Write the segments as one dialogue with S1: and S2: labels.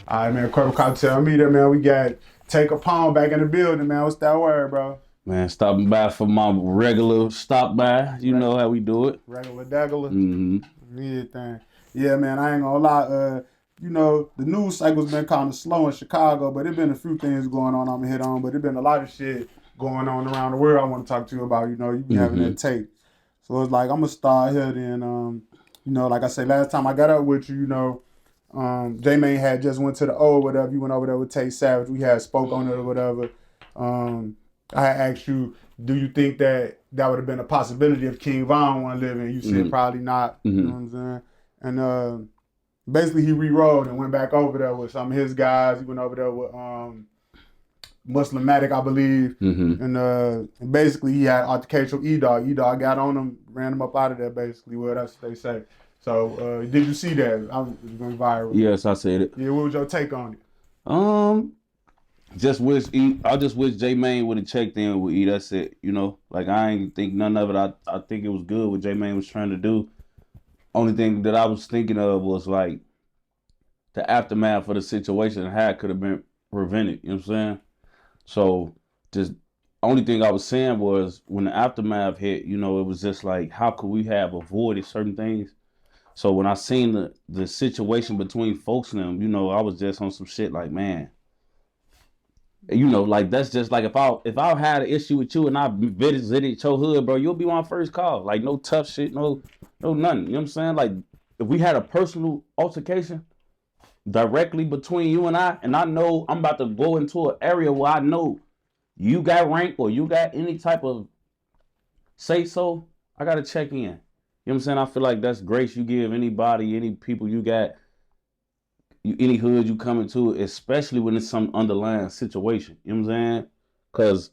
S1: All right, man. Corporate Cocktail Media, man. We got Tay Capone back in the building, man. What's that word, bro?
S2: Man, stopping by for my regular stop by. You know how we do it.
S1: Regular degular.
S2: Mm-hmm.
S1: Yeah, thing. Yeah, man. I ain't gonna lie. You know, the news cycle's been kind of slow in Chicago, but it been a few things going on I'm gonna hit on, but it been a lot of shit going on around the world I want to talk to you about. You know, you be having that tape. So it's like, I'm gonna start here then. You know, like I said, last time I got up with you, you know, J-Mane had just went to the O or whatever. You went over there with Tay Savage. We had spoke on it or whatever. I had asked you, do you think that would have been a possibility if King Von wasn't living? You said probably not. You know what I'm saying? And basically he re-rolled and went back over there with some of his guys. He went over there with Muslematic, I believe. And basically he had altercation with E-Dog. E-Dog got on him, ran him up out of there, basically. Well, that's what they say. So did you see that? I was going viral.
S2: Yes, I said it.
S1: Yeah, what was your take on it?
S2: I just wish J-Mane would have checked in with E. That's it. You know, like I ain't think none of it. I think it was good what J-Mane was trying to do. Only thing that I was thinking of was like the aftermath of the situation and how it could have been prevented. You know what I'm saying? So just only thing I was saying was when the aftermath hit, you know, it was just like, how could we have avoided certain things? So when I seen the situation between folks and them, you know, I was just on some shit like, man, you know, like that's just like if I had an issue with you and I visited your hood, bro, you'll be my first call. Like no tough shit, no nothing. You know what I'm saying? Like if we had a personal altercation directly between you and I know I'm about to go into an area where I know you got rank or you got any type of say so, I gotta check in. You know what I'm saying? I feel like that's grace you give anybody, any people you got, any hood you come into, especially when it's some underlying situation. You know what I'm saying? Because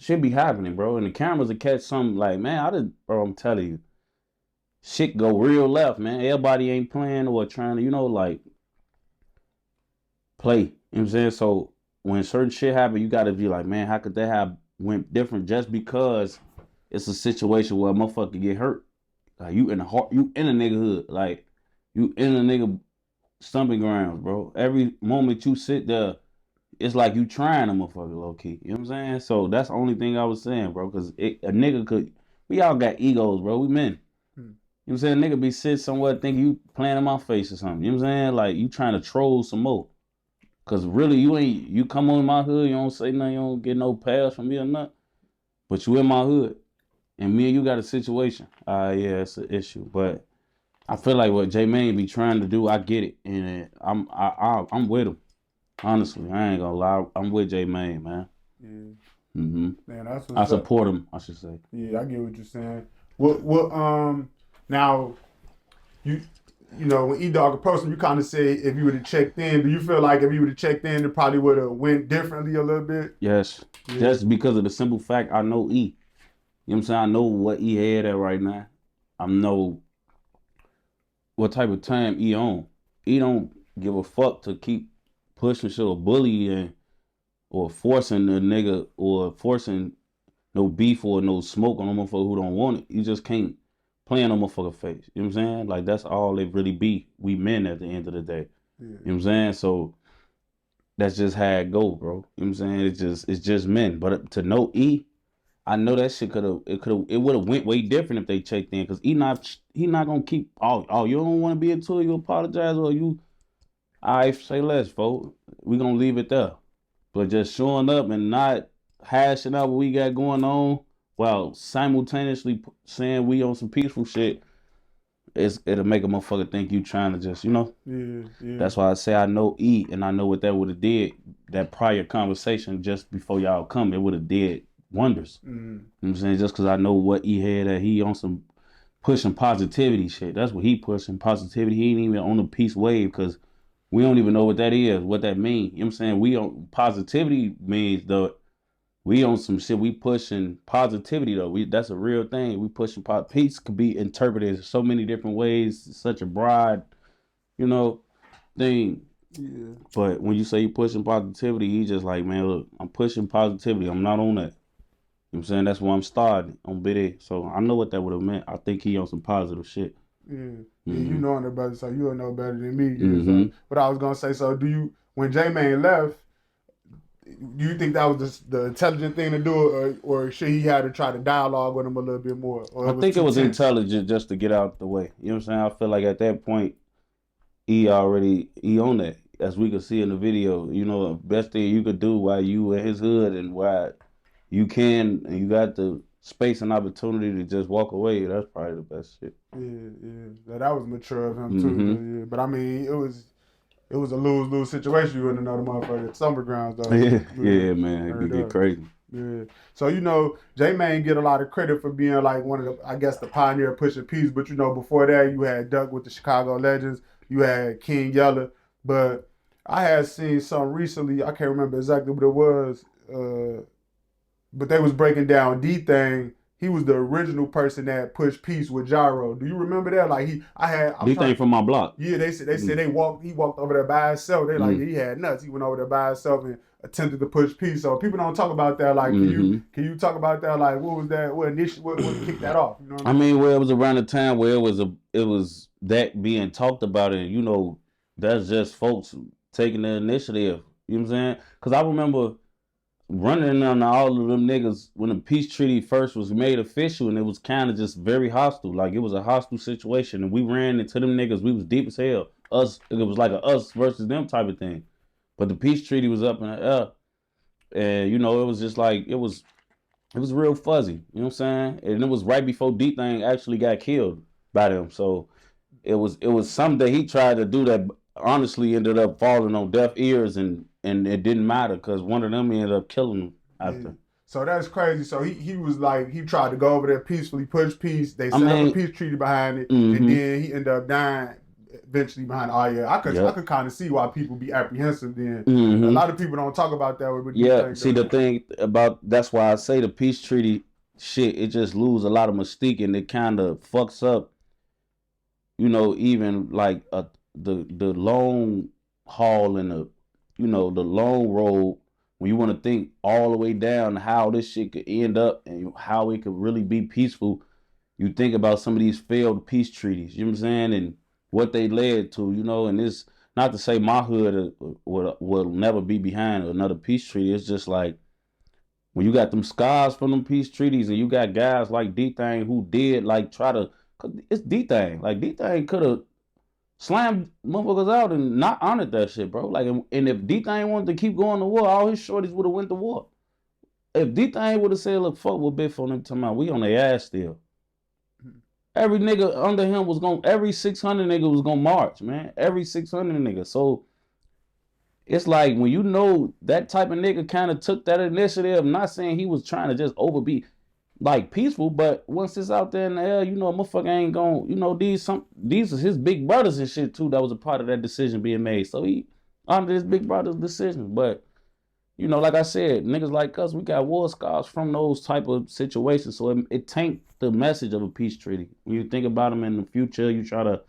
S2: shit be happening, bro. And the cameras will catch something like, man, bro, I'm telling you, shit go real left, man. Everybody ain't playing or trying to, you know, like, play. You know what I'm saying? So when certain shit happen, you gotta be like, man, how could that have went different just because it's a situation where a motherfucker get hurt? Like you in a nigga hood. Like you in a nigga stomping grounds, bro. Every moment you sit there, it's like you trying a motherfucker low key. You know what I'm saying? So that's the only thing I was saying, bro. Cause a nigga could, we all got egos, bro. We men. You know what I'm saying? Nigga be sitting somewhere thinking you playing in my face or something. You know what I'm saying? Like you trying to troll some more. Cause really you come on my hood, you don't say nothing, you don't get no pass from me or nothing. But you in my hood. And me and you got a situation. Yeah, it's an issue. But I feel like what J-Mane be trying to do, I get it. And I'm with him. Honestly, I ain't gonna lie. I'm with J-Mane, man.
S1: Yeah.
S2: Man,
S1: that's what's
S2: I support him, I should say.
S1: Yeah, I get what you're saying. Now you know, when E-Dog approached him, you kind of say if you would have checked in, do you feel like if you would have checked in, it probably would have went differently a little bit?
S2: Yes. Yeah. Just because of the simple fact I know E. You know what I'm saying? I know what E had at right now. I know what type of time E on. E don't give a fuck to keep pushing shit or bullying or forcing the nigga or forcing no beef or no smoke on a motherfucker who don't want it. You just can't play in a motherfucker face. You know what I'm saying? Like that's all it really be. We men at the end of the day. Yeah. You know what I'm saying? So that's just how it go, bro. You know what I'm saying? It's just men. But to know E, I know that shit it would have went way different if they checked in, because he not gonna keep you don't want to be into it, you apologize, or you I say less, folks. We gonna leave it there. But just showing up and not hashing out what we got going on while simultaneously saying we on some peaceful shit, it'll make a motherfucker think you trying to just, you know. Yeah. That's why I say I know E, and I know what that would have did. That prior conversation just before y'all come, it would have did wonders. You know what I'm saying? Just because I know what he had, that he on some pushing positivity shit. That's what he pushing, positivity. He ain't even on the peace wave, because we don't even know what that is, what that means. You know what I'm saying? We on positivity means we on some shit. We pushing positivity though. That's a real thing. We pushing peace could be interpreted so many different ways. It's such a broad, you know, thing. Yeah. But when you say you pushing positivity, you just like, man, look, I'm pushing positivity. I'm not on that. You know what I'm saying? That's why I'm starting on BD. So I know what that would have meant. I think he on some positive shit.
S1: Yeah,
S2: Mm-hmm.
S1: you know the brother, so you'll know better than me. Yeah,
S2: Mm-hmm.
S1: so, but I was gonna say, so do you, when J-Mane left, do you think that was the intelligent thing to do, or should he have to try to dialogue with him a little bit more, or
S2: I
S1: it was
S2: think it
S1: too
S2: was
S1: tense?
S2: intelligent just to get out the way. You know what I'm saying? I feel like at that point, he on that. As we could see in the video, you know, best thing you could do while you in his hood and while you can and you got the space and opportunity to just walk away, that's probably the best shit.
S1: Yeah. That was mature of him
S2: Mm-hmm.
S1: too. Yeah, but I mean, it was a lose situation. You and another motherfucker at Summer Grounds though.
S2: Yeah, man, it
S1: Turned
S2: get
S1: up.
S2: crazy.
S1: Yeah. So you know, J-Mane get a lot of credit for being like one of the, I guess, the pioneer of pushing peace. But you know, before that, you had Duck with the Chicago Legends. You had King Yella. But I had seen some recently. I can't remember exactly what it was. But they was breaking down D-Thing. He was the original person that pushed peace with Gyro. Do you remember that? Like
S2: D-Thing from my block.
S1: Yeah, they said he walked over there by himself. They like he had nuts. He went over there by himself and attempted to push peace. So people don't talk about that. Like, can you talk about that? Like, what was that? What kicked that off? You know what
S2: I mean, well, it was around the time where it was that being talked about, and you know, that's just folks taking the initiative. You know what I'm saying? Because I remember running on all of them niggas when the peace treaty first was made official, and it was kind of just very hostile. Like, it was a hostile situation, and we ran into them niggas. We was deep as hell. It was like a us versus them type of thing. But the peace treaty was up in the air, and you know, it was just like it was real fuzzy. You know what I'm saying? And it was right before D-Thing actually got killed by them. So it was something that he tried to do that honestly ended up falling on deaf ears, and it didn't matter because one of them ended up killing him after.
S1: Yeah. So that's crazy. So he was like, he tried to go over there peacefully, push peace. They set up a peace treaty behind it, and then he ended up dying eventually behind. Oh yeah, I could kind of see why people be apprehensive then. A lot of people don't talk about that. But
S2: yeah, see the thing about that's why I say the peace treaty shit, it just lose a lot of mystique and it kind of fucks up, you know, even like the long haul and the, you know, the long road when you want to think all the way down how this shit could end up and how it could really be peaceful. You think about some of these failed peace treaties, you know what I'm saying, and what they led to, you know, and it's not to say my hood will never be behind another peace treaty. It's just like when you got them scars from them peace treaties and you got guys like D-Thing who did like try to, cause it's D-Thing. Like D-Thing could have slammed motherfuckers out and not honored that shit, bro. Like, and if D-Thing wanted to keep going to war, all his shorties would have went to war. If D-Thing would have said, look, fuck what Biff on them talking about, we on their ass still. Every nigga under him was every 600 nigga was gonna march, man. Every 600 nigga. So it's like when you know that type of nigga kind of took that initiative, I'm not saying he was trying to just be like peaceful, but once it's out there in the air, you know, a motherfucker ain't gonna, you know, these are his big brothers and shit too that was a part of that decision being made. So he honored his big brother's decision. But you know, like I said, niggas like us, we got war scars from those type of situations. So it tanked the message of a peace treaty. When you think about them in the future, you try to,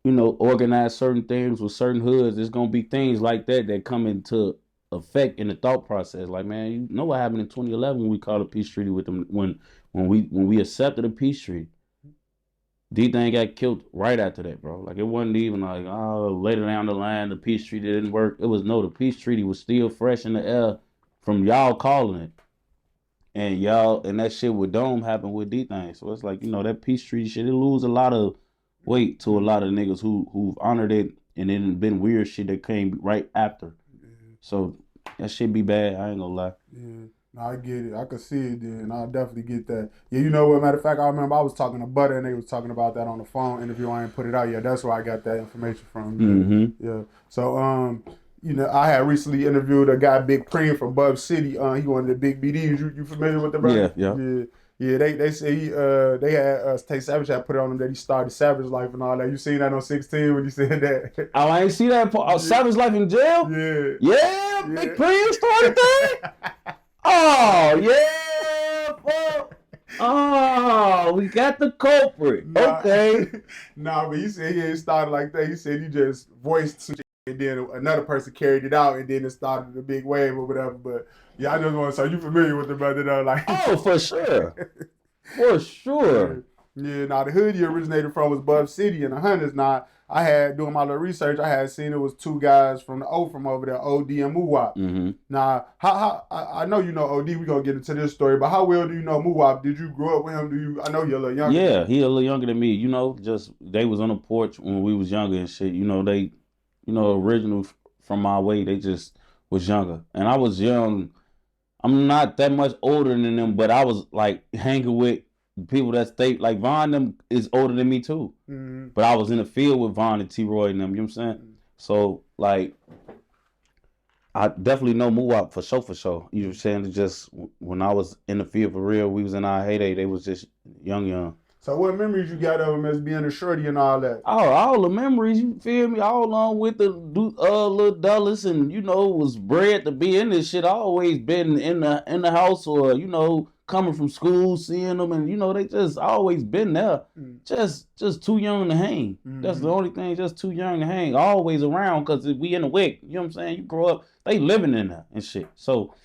S2: you know, organize certain things with certain hoods. There's gonna be things like that come into effect in the thought process. Like, man, you know what happened in 2011 when we called a peace treaty with them when we accepted a peace treaty. D-Thing got killed right after that, bro. Like, it wasn't even like, oh, later down the line the peace treaty didn't work. It was no, the peace treaty was still fresh in the air from y'all calling it. And that shit with Dome happened with D-Thing. So it's like, you know, that peace treaty shit, it lose a lot of weight to a lot of niggas who've honored it, and then been weird shit that came right after. So that shit be bad, I ain't gonna lie.
S1: Yeah. I get it. I could see it then. I definitely get that. Yeah, you know what? Matter of fact, I remember I was talking to Butta and they was talking about that on the phone interview. I ain't put it out yet. That's where I got that information from. Yeah. So, you know, I had recently interviewed a guy, Big Preem from Bub City. He one of the big BDs. You familiar with the brother? Yeah. They say they had Tay Savage had put it on him that he started Savage Life and all that. You seen that on 16 when you said that?
S2: Oh, I ain't see that. Savage Life in jail? Yeah. Big Preem started that? Oh, yeah, fuck. Oh, we got the culprit. Okay.
S1: Nah, but he said he ain't started like that. He said he just voiced some shit and then another person carried it out and then it started a big wave or whatever. But yeah, I just want to say, you familiar with the brother though? Like,
S2: oh, for sure. For sure.
S1: Yeah, now the hood you originated from was Buff City and the Hunters. Now I had doing my little research. I had seen it was two guys from the O from over there, Odee and Muwap.
S2: Mm-hmm.
S1: Now, how I know you know Odee. We gonna get into this story, but how well do you know Muwap? Did you grow up with him? Do you? I know you're a little younger.
S2: Yeah, he a little younger than me. You know, just they was on the porch when we was younger and shit. You know, they, original from my way. They just was younger, and I was young. I'm not that much older than them, but I was like hanging with people that stayed like Von them is older than me too.
S1: Mm-hmm.
S2: But I was in the field with Von and T Roy and them, you know what I'm saying? Mm-hmm. So like I definitely know Muwap for sure, for sure. You know what I'm saying? It's just when I was in the field for real, we was in our heyday, they was just young.
S1: So what memories you got of him as being a shorty and all that?
S2: All the memories, you feel me? All along with the little Dulles and was bred to be in this shit. I always been in the house or coming from school, seeing them, and they just always been there. Just too young to hang. That's the only thing. Just too young to hang. Always around because we in the wick. You know what I'm saying? You grow up, they living in there and shit. So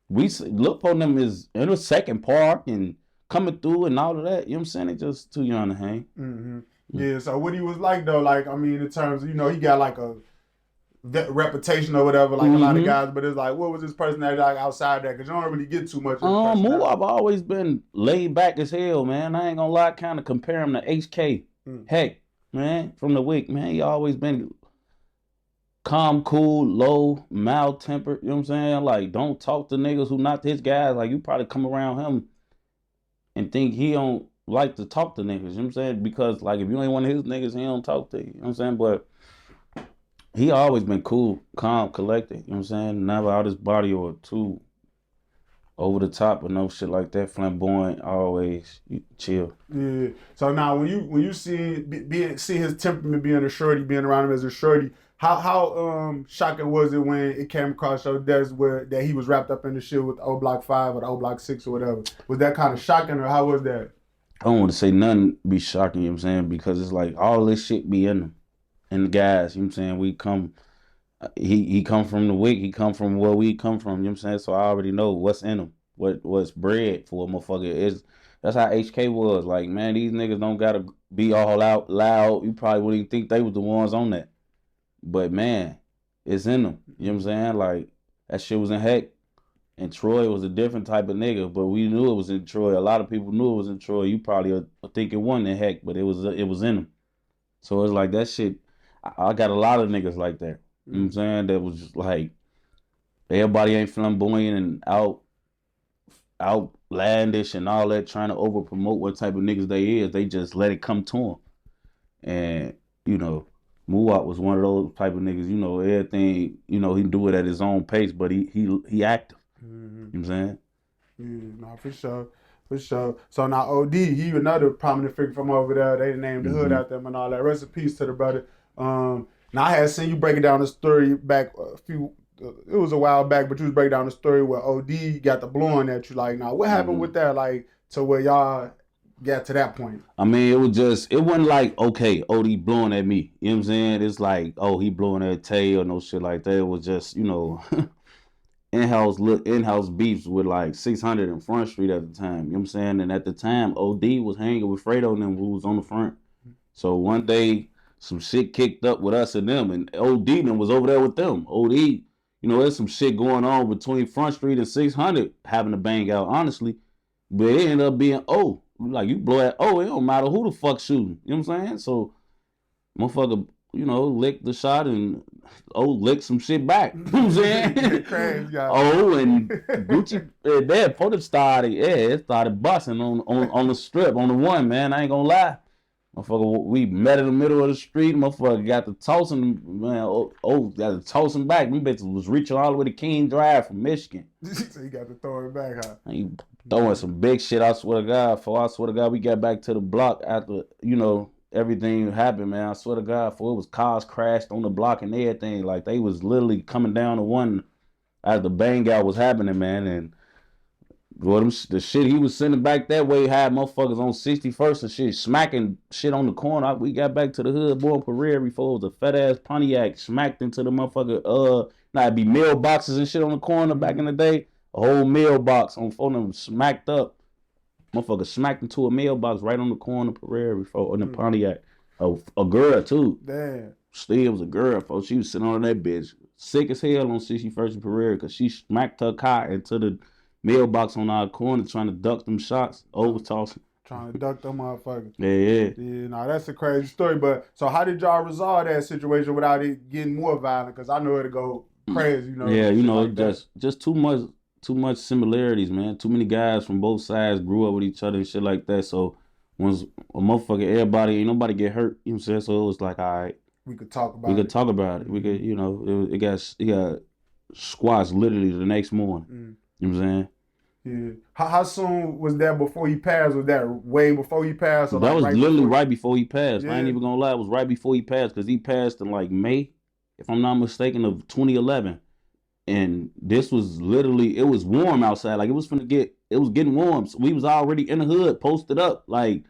S2: we look on them as in a second park and coming through and all of that, you know what I'm saying? They just too young to hang.
S1: Mm-hmm. Yeah, so what he was like though, like, I mean, in terms of, he got like a reputation or whatever, like a lot of guys, but it's like, what was his personality like outside that? Because you don't really get too much of his
S2: I've always been laid back as hell, man. I ain't gonna lie, kind of compare him to HK. Heck, man, from the Wick, man, he always been calm, cool, low, mild-tempered, you know what I'm saying? Like, don't talk to niggas who not his guys. Like, you probably come around him and think he don't like to talk to niggas, you know what I'm saying? Because, like, if you ain't one of his niggas, he don't talk to you, you know what I'm saying? But he always been cool, calm, collected, you know what I'm saying? Never out his body or too over the top or no shit like that, flamboyant, always chill.
S1: Yeah. So now when you see his temperament being a shorty, being around him as a shorty, how shocking was it when it came across your desk that he was wrapped up in the shit with O Block 5 or the O Block 6 or whatever? Was that kind of shocking or how was that?
S2: I don't want to say nothing be shocking, you know what I'm saying? Because it's like all this shit be in them. And the guys, you know what I'm saying? He come from the Wick, he come from where we come from, you know what I'm saying? So I already know what's in him, what's bred for a motherfucker is. That's how HK was. Like, man, these niggas don't gotta be all out loud. You probably wouldn't even think they was the ones on that. But man, it's in them. You know what I'm saying? Like, that shit was in Heck. And Troy was a different type of nigga, but we knew it was in Troy. A lot of people knew it was in Troy. You probably are thinking one in Heck, but it was in them. So it's like that shit. I got a lot of niggas like that. You know what I'm saying? That was just like, everybody ain't flamboyant and outlandish and all that, trying to over promote what type of niggas they is. They just let it come to them. And, Muwap was one of those type of niggas, everything, he do it at his own pace, but he active.
S1: Mm-hmm.
S2: You know what I'm saying?
S1: Yeah, no, for sure. For sure. So now Odee, he another prominent figure from over there. They named the hood after him and all that. Rest in peace to the brother. Now I had seen you breaking down the story back it was a while back, but you was breaking down the story where Odee got the blowing at you. Like, now what happened with that? Like, to where y'all got to that point?
S2: I mean, it wasn't like, okay, Odee blowing at me. You know what I'm saying? It's like, oh, he blowing at Tay or no shit like that. It was just, in-house beefs with like 600 and Front Street at the time. You know what I'm saying? And at the time, Odee was hanging with Fredo and them who was on the front. So one day, some shit kicked up with us and them, and Odee them was over there with them. Odee, there's some shit going on between Front Street and 600 having to bang out, honestly. But it ended up being like, you blow at it don't matter who the fuck shooting. You know what I'm saying? So, motherfucker, licked the shot and licked some shit back. You know what I'm saying?
S1: Crazy guy.
S2: And Gucci, before it started busting on the strip, on the one, man. I ain't gonna lie. Motherfucker, we met in the middle of the street. Motherfucker got the tossing, man. Got the tossing back. Them bitches was reaching all the way to King Drive from Michigan.
S1: So you got to throw it back, huh?
S2: He throwing some big shit. I swear to God, we got back to the block after, everything happened, man. I swear to God, it was cars crashed on the block and everything. Like, they was literally coming down to one as the bang out was happening, man. And the shit he was sending back that way had motherfuckers on 61st and shit, smacking shit on the corner. We got back to the hood, boy, on Pereira before it was a fat ass Pontiac smacked into the motherfucker. It'd be mailboxes and shit on the corner back in the day. A whole mailbox on phone them smacked up. Motherfucker smacked into a mailbox right on the corner of Prairie on the Pontiac. A girl too.
S1: Damn.
S2: Still was a girl, folks. She was sitting on that bitch, sick as hell on 61st and Prairie, because she smacked her car into the mailbox on our corner trying to duck them shots, over tossing.
S1: Trying to duck them motherfuckers.
S2: Yeah.
S1: Yeah, no, that's a crazy story. But so how did y'all resolve that situation without it getting more violent? Because I know it'll go crazy, you know.
S2: Yeah, you know,
S1: like
S2: just too much similarities, man. Too many guys from both sides grew up with each other and shit like that. So once a motherfucker, everybody, ain't nobody get hurt, you know what I'm saying? So it was like, all right,
S1: we could talk about
S2: we could talk about it. We could, you know, it got squashed literally the next morning. You know what I'm saying?
S1: Yeah. How soon was that before he passed? Was that way before he passed? Or
S2: that
S1: like
S2: was
S1: right
S2: literally
S1: before?
S2: right before he passed.
S1: Yeah.
S2: I ain't even gonna lie, it was right before he passed, because he passed in like May, if I'm not mistaken, of 2011. And this was literally, it was warm outside. Like it was getting warm. So we was already in the hood, posted up, like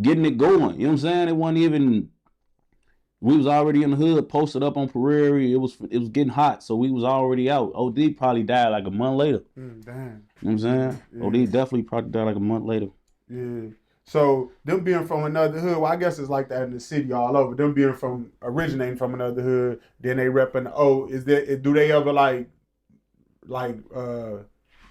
S2: getting it going. You know what I'm saying? It wasn't even, we was already in the hood, posted up on Prairie. It was getting hot, so we was already out. Odee probably died like a month later.
S1: Damn.
S2: You know what I'm saying?
S1: Yeah.
S2: Odee definitely probably died like a month later.
S1: Yeah. So them being from another hood, well, I guess it's like that in the city all over. Them being originating from another hood, then they repping the O. Do they ever like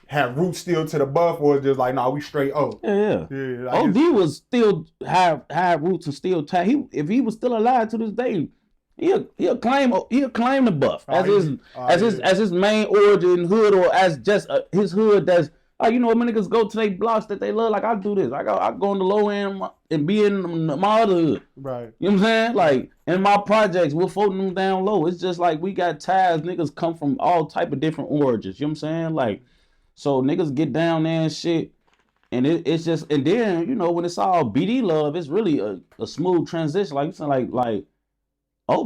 S1: have roots still to the buff, or is just like, nah, we straight O?
S2: Yeah. Odee was still have roots and still tight. If he was still alive to this day, he'll claim the buff as his main origin hood, or as just his hood that's. You know, when niggas go to their blocks that they love, like I do this. I go in the low end and be in my other hood.
S1: Right.
S2: You know what I'm saying? Like in my projects, we're floating them down low. It's just like we got ties. Niggas come from all type of different origins. You know what I'm saying? Like, so niggas get down there and shit. And it's just, and then, you know, when it's all BD love, it's really a smooth transition. Like you said, like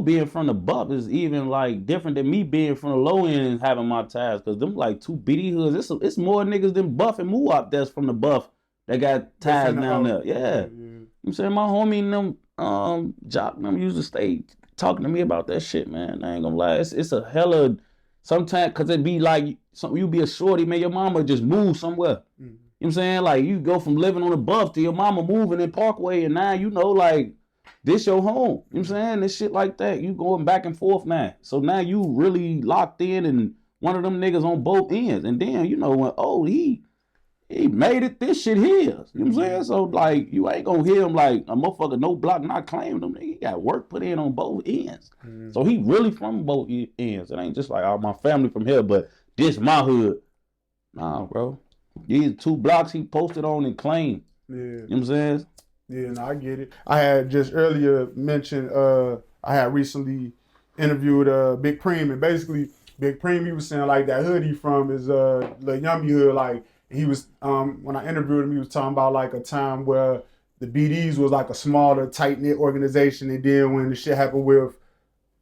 S2: being from the buff is even like different than me being from the low end and having my ties, because them like two BD hoods. It's more niggas than Buff and Muop that's from the buff that got ties down there. Yeah. You know what I'm saying? My homie and them Jock them used to stay talking to me about that shit, man. I ain't gonna lie. It's a hella sometimes, cause it be like you be a shorty, man, your mama just move somewhere. You know what I'm saying? Like you go from living on the buff to your mama moving in Parkway, and now you know like this your home. You know what I'm saying? This shit like that. You going back and forth now. So now you really locked in and one of them niggas on both ends. And then, you know, when he made it, this shit his. You know what I'm saying? So like you ain't gonna hear him like a motherfucker no block not claiming him. He got work put in on both ends. So he really from both ends. It ain't just like my family from here, but this my hood. Nah, bro. These 2 blocks he posted on and claimed.
S1: Yeah.
S2: You know what I'm saying?
S1: Yeah, no, I get it. I had just earlier mentioned I had recently interviewed Big Preem, and basically Big Preem, he was saying like that hood he from is Lil Yummy hood. Like he was when I interviewed him, he was talking about like a time where the BDs was like a smaller, tight knit organization, and then when the shit happened with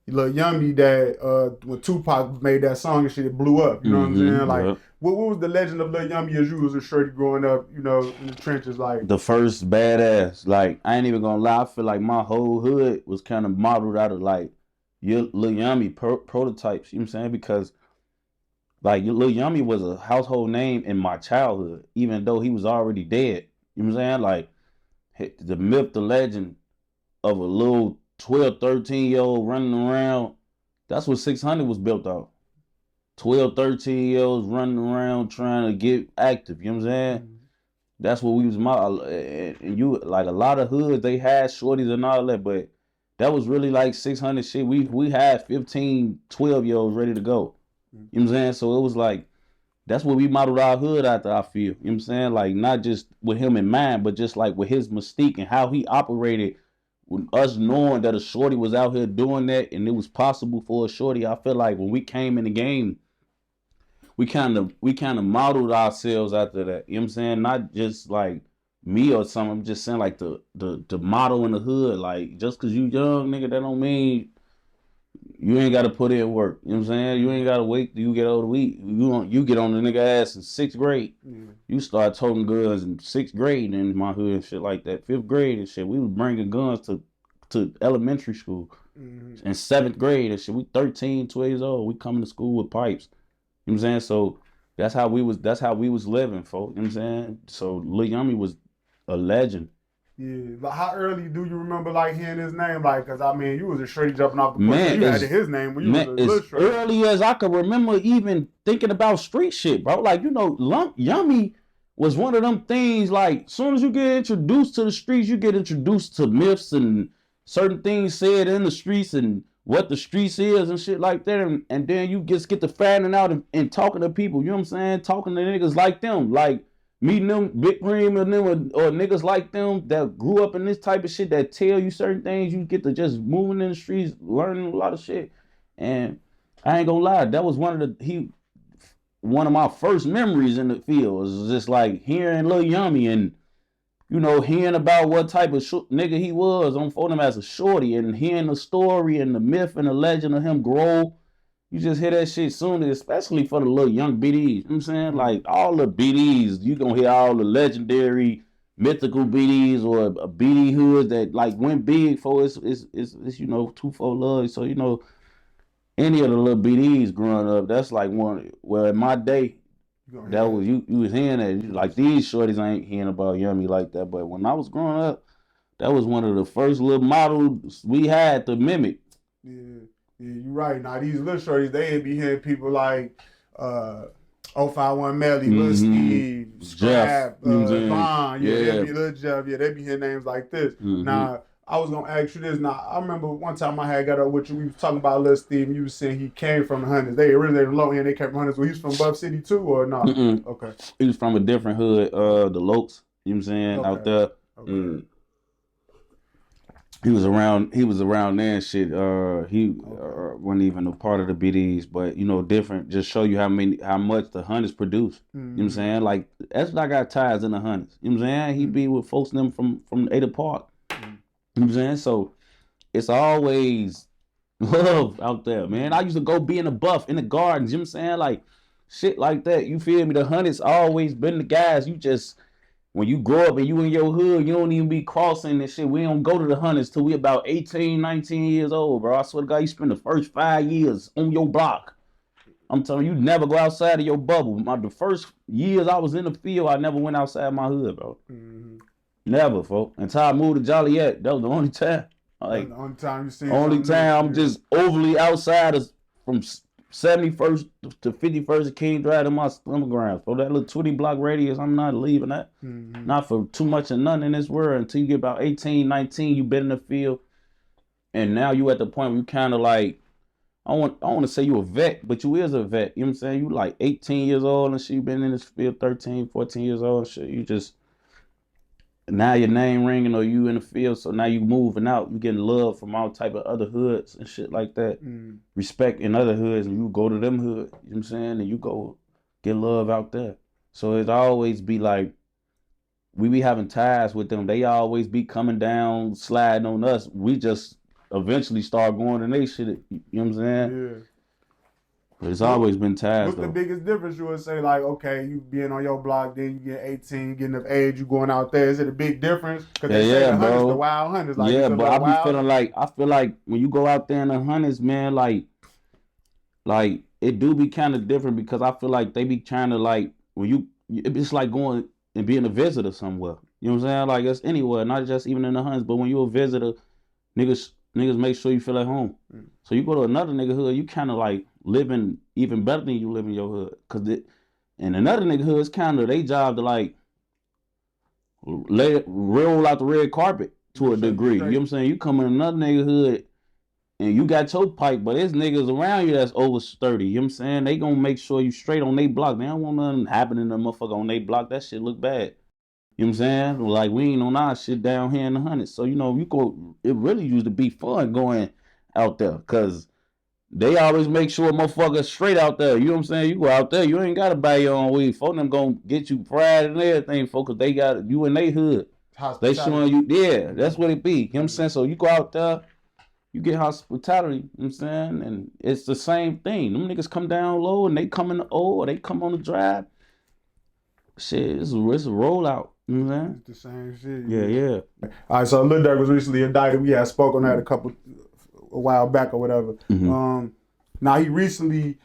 S1: Lil Yummy, that when Tupac made that song and shit, it blew up. You know what I'm saying? Like, what was the legend of Lil Yummy as you was a shorty growing up? You know, in the trenches, like
S2: the first badass. Like I ain't even gonna lie, I feel like my whole hood was kind of modeled out of like Lil Yummy prototypes. You know what I'm saying? Because like Lil Yummy was a household name in my childhood, even though he was already dead. You know what I'm saying? Like the myth, the legend of a little 12, 13-year-old running around. That's what 600 was built off. 12, 13-year-olds running around trying to get active. You know what I'm saying? That's what we was and you like a lot of hoods, they had shorties and all that, but that was really like 600 shit. We had 15, 12-year-olds ready to go. You know what I'm saying? So it was like, that's what we modeled our hood after, I feel. You know what I'm saying? Like not just with him in mind, but just like with his mystique and how he operated, with us knowing that a shorty was out here doing that and it was possible for a shorty. I feel like when we came in the game, we kind of modeled ourselves after that. You know what I'm saying? Not just like me or something. I'm just saying like the model in the hood. Like just cause you young, nigga, that don't mean you ain't gotta put in work. You know what I'm saying? You ain't gotta wait till you get older. You get on the nigga ass in 6th grade. You start toting guns in 6th grade in my hood and shit like that. 5th grade and shit. We was bringing guns to elementary school. In 7th grade and shit. We 13, 12 years old. We coming to school with pipes. You know what I'm saying? So that's how we was living, folks. You know what I'm saying? So Lil Yummy was a legend.
S1: Yeah, but how early do you remember like hearing his name? Like, cause I mean, you was a straight jumping off the porch.
S2: Man,
S1: So you had his name when you was a
S2: as
S1: little straight.
S2: early as I could remember even thinking about street shit, bro. Like, you know, Yummy was one of them things, like, as soon as you get introduced to the streets, you get introduced to myths and certain things said in the streets and what the streets is and shit like that. And then you just get to finding out and talking to people, you know what I'm saying? Talking to niggas like them, like meeting them, Big Cream and them, or niggas like them that grew up in this type of shit that tell you certain things. You get to just moving in the streets, learning a lot of shit. And I ain't gonna lie, that was one of my first memories in the field. Was just like hearing Lil Yummy and, you know, hearing about what type of nigga he was on for him as a shorty, and hearing the story and the myth and the legend of him grow. You just hear that shit sooner, especially for the little young BDs. You know what I'm saying? Like all the BDs, you gonna hear all the legendary mythical BDs or BD hoods that like went big for it's you know 2-4 love. So you know any of the little BDs growing up, that's like one. Well, in my day, that was you was hearing that. Like these shorties ain't hearing about Yummy like that. But when I was growing up, that was one of the first little models we had to mimic.
S1: Yeah, you're right. Now these little shorties, they be hearing people like 051 Melly, Lil Steve, Scrap, Vaughn, they be Lil Jeff, they be hearing names like this. Now, I was gonna ask you this. Now, I remember one time I had got up with you. We was talking about Lil Steve, and you was saying he came from the hundreds. They originated low end. They came from hundreds. Well, he's from Buff City too, or not? Okay.
S2: He was from a different hood, the Lokes. You know what I'm saying? Out there. Okay. He was around there and shit. He wasn't even a part of the BDs, but you know, different. Just show you how much the hundreds produce. You know what I'm saying? Like that's what I got ties in the hundreds. You know what I'm saying? He be with folks them from Ada Park. You know what I'm saying? So it's always love out there, man. I used to go be in the buff, in the gardens, you know what I'm saying? Like shit like that. You feel me? The hundreds always been the guys. You just, when you grow up and you in your hood, you don't even be crossing this shit. We don't go to the hundreds till we about 18, 19 years old, bro. I swear to God, you spend the first 5 years on your block. I'm telling you, never go outside of your bubble. The first years I was in the field, I never went outside my hood, bro. Never, folks. Until I moved to Joliet, that was the only time. Like,
S1: the only time you see.
S2: Only time I'm just overly outside of, from 71st to 51st of King Drive to my stomach grounds. For that little 20 block radius, I'm not leaving that. Not for too much of nothing in this world. Until you get about 18, 19, you been in the field. And now you at the point where you kind of like, I want to say you a vet, but you is a vet. You know what I'm saying? You like 18 years old and shit. You been in this field 13, 14 years old and shit. You just, now your name ringing or you in the field, so now you moving out, you getting love from all type of other hoods and shit like that. Respect in other hoods, and you go to them hoods, you know what I'm saying? And you go get love out there. So it always be like, we be having ties with them. They always be coming down, sliding on us. We just eventually start going and they shit, you know what I'm saying? Yeah. But it's always been ties.
S1: What's the biggest difference you would say? Like, okay, you being on your block, then you get 18, getting of age, you going out there. Is it a big difference? Because they say the hundreds, the wild hundreds. Like,
S2: yeah, but I feel like when you go out there in the hundreds, man, like it do be kind of different because I feel like they be trying to like, when it's like going and being a visitor somewhere. You know what I'm saying? Like it's anywhere, not just even in the hundreds, but when you're a visitor, niggas make sure you feel at home. So you go to another nigga hood, you kind of like living even better than you live in your hood. And another nigga hood is kind of their job to like roll out the red carpet to a degree. You know what I'm saying? You come in another nigga hood and you got your pipe, but there's niggas around you that's over 30. You know what I'm saying? They gonna make sure you straight on they block. They don't want nothing happening to the motherfucker on they block. That shit look bad. You know what I'm saying? Like, we ain't on our shit down here in the hundreds. So, you know, it really used to be fun going out there because they always make sure motherfuckers straight out there. You know what I'm saying? You go out there, you ain't got to buy your own weed. Folk them gonna get you fried and everything, folks, because they got you in they hood. They showing you, yeah, that's what it be. You know what I'm saying? So you go out there, you get hospitality, you know what I'm saying? And it's the same thing. Them niggas come down low and they come in the O or they come on the drive. Shit, it's a rollout. You know what I'm saying?
S1: It's the same shit.
S2: Yeah.
S1: All right, so Lil Durk was recently indicted. We had spoke on that a while back or whatever. Now he recently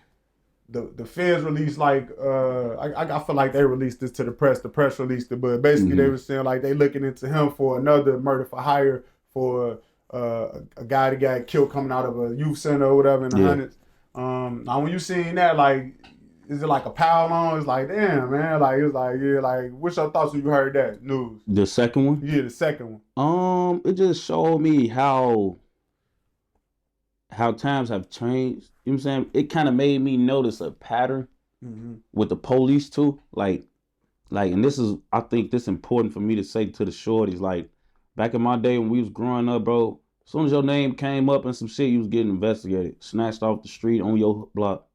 S1: the feds released like I feel like they released this to the press. The press released it, but basically they were saying like they looking into him for another murder for hire for a guy that got killed coming out of a youth center or whatever in the hundreds. Now when you seen that, like, is it like a pile on? It's like, damn, man. Like, it's like, yeah, like, what's your thoughts when you heard that news?
S2: The second one?
S1: Yeah, the second one.
S2: It just showed me how times have changed. You know what I'm saying? It kind of made me notice a pattern with the police too. Like, and this is, I think this is important for me to say to the shorties. Like, back in my day when we was growing up, bro, as soon as your name came up and some shit, you was getting investigated, snatched off the street on your block.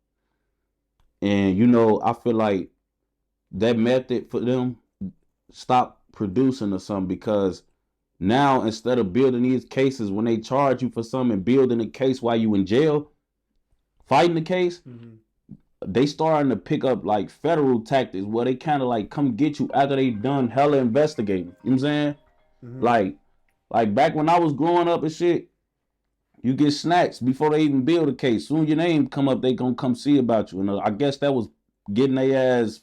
S2: And, you know, I feel like that method for them stopped producing or something, because now instead of building these cases when they charge you for something and building a case while you in jail, fighting the case, they starting to pick up like federal tactics where they kind of like come get you after they done hella investigating. You know what I'm saying? Like back when I was growing up and shit, you get snatched before they even build a case. Soon your name come up, they gonna come see about you. And I guess that was getting their ass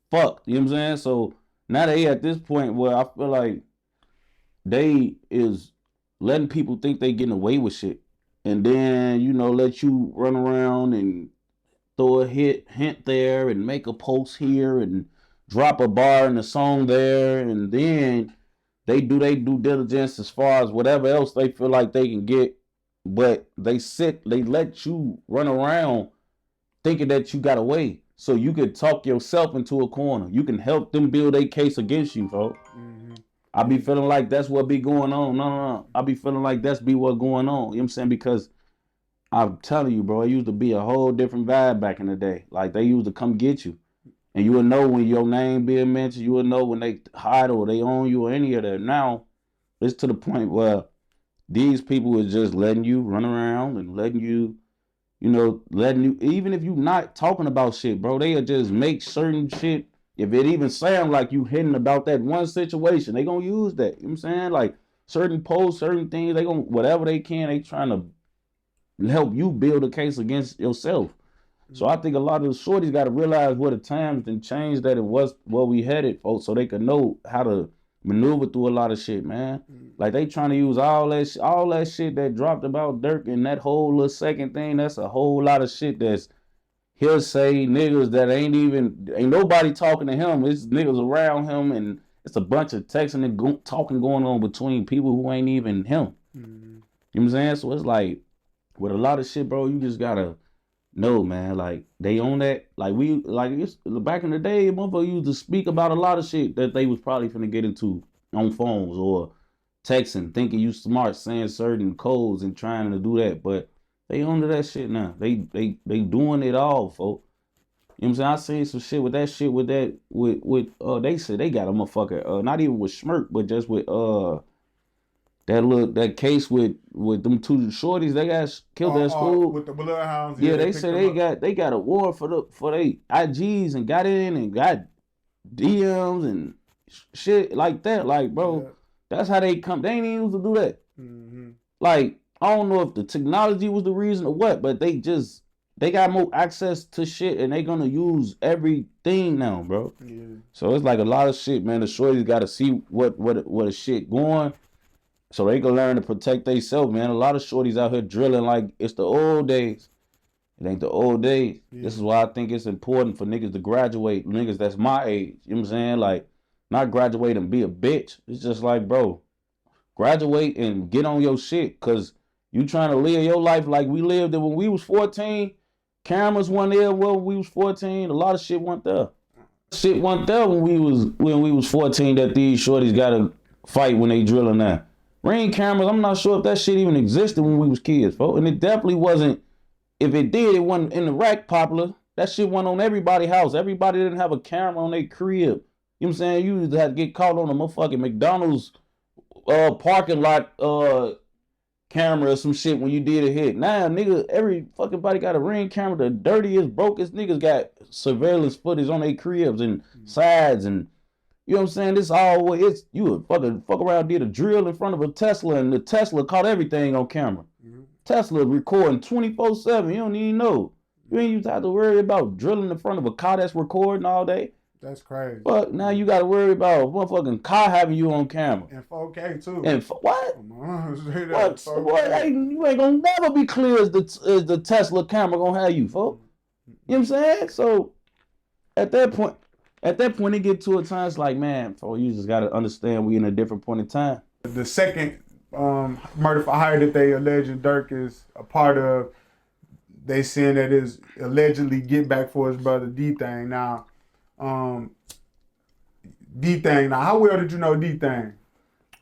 S2: fucked. You know what I'm saying? So now they at this point where I feel like they is letting people think they getting away with shit. And then, you know, let you run around and throw a hint there and make a post here and drop a bar in the song there. And then they do their due diligence as far as whatever else they feel like they can get. But they let you run around thinking that you got away. So you could talk yourself into a corner. You can help them build a case against you, folks. I be feeling like that's what be going on. No. I be feeling like that's be what going on. You know what I'm saying? Because I'm telling you, bro, it used to be a whole different vibe back in the day. Like, they used to come get you. And you would know when your name being mentioned. You would know when they hide or they own you or any of that. Now, it's to the point where these people is just letting you run around and letting you, you know, even if you not talking about shit, bro, they'll just make certain shit. If it even sound like you hitting about that one situation, they gonna use that. You know what I'm saying? Like, certain posts, certain things, they gonna, whatever they can, they trying to help you build a case against yourself. So I think a lot of the shorties got to realize what the times then changed, that it was where we headed, folks, so they could know how to maneuver through a lot of shit, man. Like, they trying to use all that shit that dropped about Durk and that whole little second thing. That's a whole lot of shit that's hearsay, niggas that ain't nobody talking to him. It's niggas around him, and it's a bunch of texting and talking going on between people who ain't even him. You know what I'm saying? So it's like, with a lot of shit, bro, you just gotta know, man. Like, they own that. Like, it's back in the day, motherfuckers used to speak about a lot of shit that they was probably finna get into on phones or texting, thinking you smart, saying certain codes and trying to do that. But they own to that shit now. They doing it all, folks. You know what I'm saying? I seen some shit with that they said they got a motherfucker, not even with Schmirk, but just with that case with them two shorties, they got killed at school
S1: with the bloodhounds.
S2: Yeah, they said they got a warrant for they IGs and got in and got DMs and shit like that. Like, bro, that's how they come. They ain't even used to do that. Like, I don't know if the technology was the reason or what, but they got more access to shit and they gonna use everything now, bro. So it's like a lot of shit, man. The shorties got to see what a shit going, so they can learn to protect themselves, man. A lot of shorties out here drilling like it's the old days. It ain't the old days. This is why I think it's important for niggas to graduate. Niggas that's my age. You know what I'm saying? Like, not graduate and be a bitch. It's just like, bro, graduate and get on your shit, because you trying to live your life like we lived it when we was 14. Cameras weren't there when we was 14. A lot of shit went there. Shit went there when we was 14 that these shorties gotta fight when they drilling now. Ring cameras, I'm not sure if that shit even existed when we was kids, folks. And it definitely wasn't. If it did, it wasn't in the rack popular. That shit went on everybody's house. Everybody didn't have a camera on their crib. You know what I'm saying? You used to have to get caught on a motherfucking McDonald's parking lot camera or some shit when you did a hit. Now, nigga, every fucking body got a Ring camera. The dirtiest, brokest niggas got surveillance footage on their cribs and sides, and you know what I'm saying? This always, you would fuck around, did a drill in front of a Tesla, and the Tesla caught everything on camera. Tesla recording 24/7. You don't even know. You ain't used to have to worry about drilling in front of a car that's recording all day.
S1: That's crazy.
S2: But now you got to worry about a motherfucking car having you on camera.
S1: And 4K too.
S2: And what?
S1: What?
S2: What? You ain't gonna never be clear as the Tesla camera gonna have you, folks. You know what I'm saying? So at that point, it get to a time it's like, man, folks, you just gotta understand we in a different point in time.
S1: The second murder for hire that they alleging Durk is a part of, they saying that is allegedly get back for his brother D-Thing. Now, D-Thing. Now, how well did you know D-Thing?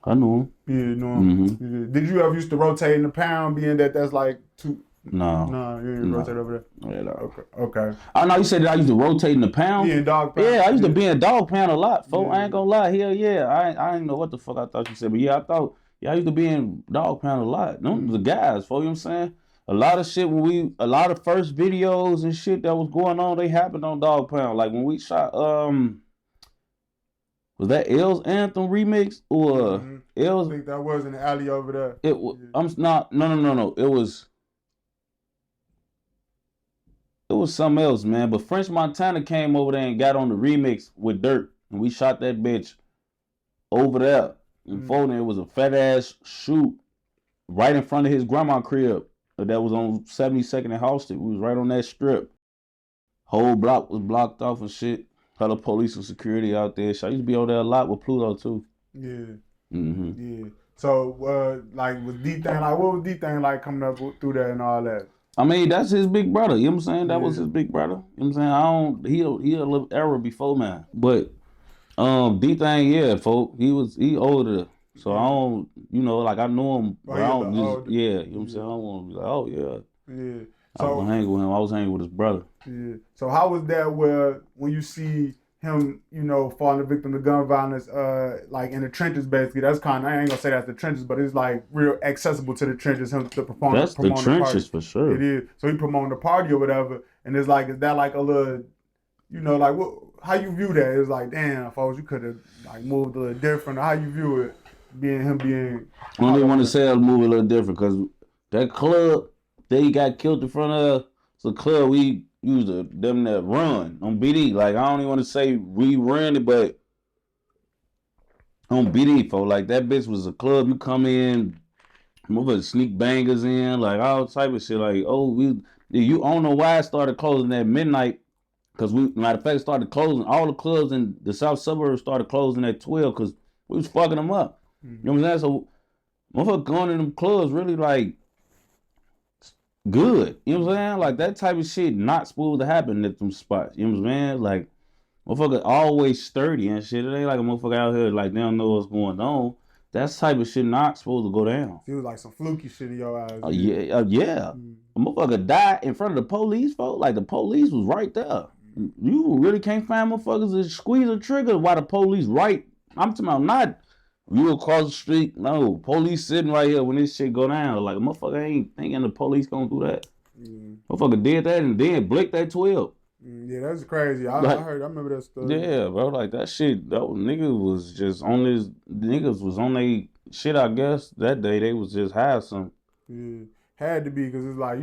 S2: I know him.
S1: Yeah, you know him. Mm-hmm. Did you ever used to rotate in the pound, being that that's like two?
S2: No.
S1: No, you didn't rotate over there?
S2: Yeah, no.
S1: Okay.
S2: I know you said that I used to rotate in the pound.
S1: Yeah, in dog pound.
S2: Yeah, I used to be in dog pound a lot, folks. Yeah. I ain't gonna lie. Hell yeah. I didn't know what the fuck I thought you said, but yeah, I used to be in dog pound a lot. Them the guys, folks, you know what I'm saying? A lot of shit a lot of first videos and shit that was going on, they happened on dog pound. Like when we shot, was that L's Anthem remix or L's?
S1: I think that was in the alley over there.
S2: It was. No. It was something else, man. But French Montana came over there and got on the remix with Durk, and we shot that bitch over there. And for there was a fat ass shoot right in front of his grandma crib that was on 72nd and Halsted. We was right on that strip. Whole block was blocked off and shit. Hella police and security out there. So I used to be over there a lot with Pluto too.
S1: Yeah.
S2: Mm-hmm.
S1: Yeah. So, like, was D-Thing, like, what was D-Thing like coming up through there and all that?
S2: I mean, that's his big brother. You know what I'm saying? That was his big brother. You know what I'm saying? He a little era before man. But D-Thing, yeah, folk, he older. So I don't, like I know him, but I don't you know what I'm saying? I don't want to be like, oh yeah.
S1: Yeah.
S2: So I was hanging with him. I was hanging with his brother.
S1: Yeah. So how was that when you see him, falling victim to gun violence, like in the trenches basically? That's kind of, I ain't gonna say that's the trenches, but it's like real accessible to the trenches, him to perform.
S2: That's the trenches for sure.
S1: It is. So he promoting the party or whatever, and it's like, is that like a little, like what? How you view that? It's like, damn, folks, you could have like moved a little different. How you view it, being.
S2: I don't even want to say I'll move a little different because that club that he got killed in front of, it's a club we used to them that run on BD. Like I don't even want to say we ran it, but on BD, folks, like that bitch was a club. You come in, move sneak bangers in, like all type of shit. Like you don't know why it started closing at midnight. Because matter of fact, started closing. All the clubs in the south suburbs started closing at 12 because we was fucking them up. You know what I'm saying? So, motherfuckers going in them clubs really like good. You know what I'm saying? Like that type of shit not supposed to happen at them spots. You know what I'm saying? Like, motherfucker always sturdy and shit. It ain't like a motherfucker out here like they don't know what's going on. That type of shit not supposed to go down.
S1: It was like some fluky shit in your eyes.
S2: Yeah. A motherfucker died in front of the police, folks. Like the police was right there. You really can't find motherfuckers to squeeze a trigger while the police right. I'm talking about not you across the street. No, police sitting right here when this shit go down. Like a motherfucker ain't thinking the police gonna do that. Motherfucker did that and then blinked that 12.
S1: Yeah, that's crazy. I remember that stuff.
S2: Yeah, bro, like that shit, niggas was just on this, niggas was on they shit, I guess. That day they was just high some.
S1: Yeah. Had to be, because it's like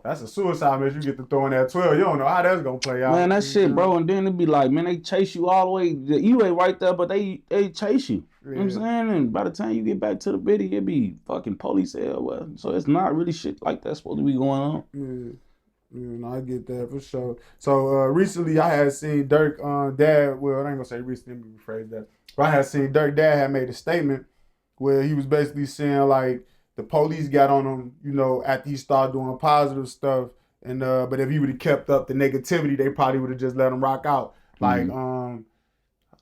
S1: that's a suicide mission. You get to throwing that 12. You don't know how that's gonna play out.
S2: Man, that shit, bro. And then it be like, man, they chase you all the way. You ain't right there, but they chase you. You know what I'm saying? And by the time you get back to the biddy, it be fucking police hell. So it's not really shit like that supposed to be going on.
S1: Yeah, no, I get that for sure. So recently I had seen Durk dad, well, I ain't gonna say recently, let me rephrase that. But I had seen Durk dad had made a statement where he was basically saying like, the police got on him, after he started doing positive stuff. And but if he would have kept up the negativity, they probably would have just let him rock out. Like,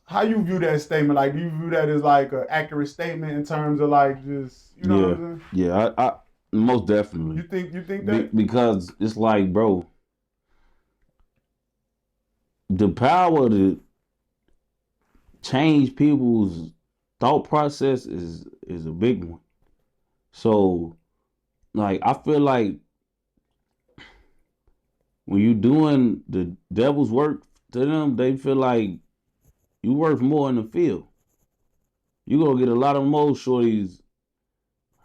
S1: how you view that statement? Like, do you view that as like an accurate statement in terms of like just, what I'm saying?
S2: Yeah, I most definitely.
S1: You think that?
S2: Because it's like, bro, the power to change people's thought process is a big one. So, like, I feel like when you doing the devil's work to them, they feel like you worth more in the field. You gonna get a lot of more shorties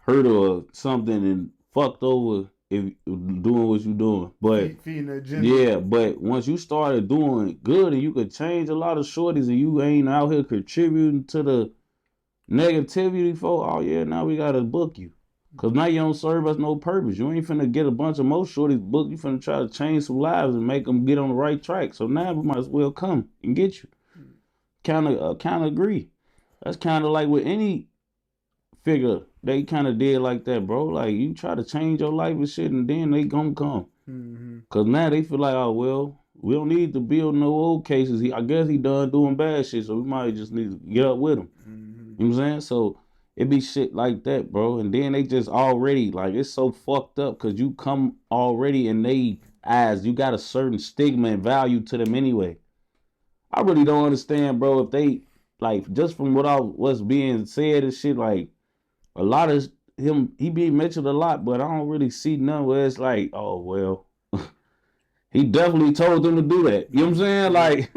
S2: hurt or something and fucked over if doing what you doing. But
S1: feeding the agenda.
S2: yeah, but once you started doing good and you could change a lot of shorties and you ain't out here contributing to the negativity for, oh yeah, now we gotta book you. Cause now you don't serve us no purpose. You ain't finna get a bunch of more shorties booked. You finna try to change some lives and make them get on the right track. So now we might as well come and get you. Kind of agree. That's kind of like with any figure. They kind of did like that, bro. Like you try to change your life and shit, and then they gonna come.
S1: Mm-hmm.
S2: Cause now they feel like, oh well, we don't need to build no old cases. I guess he done doing bad shit, so we might just need to get up with him.
S1: Mm-hmm.
S2: You know what I'm saying? So it be shit like that, bro. And then they just already like it's so fucked up because you come already and they eyes, you got a certain stigma and value to them anyway. I really don't understand, bro, if they like just from what's being said and shit, like a lot of him, he be mentioned a lot, but I don't really see none where it's like, oh well, he definitely told them to do that. You know what I'm saying? Like,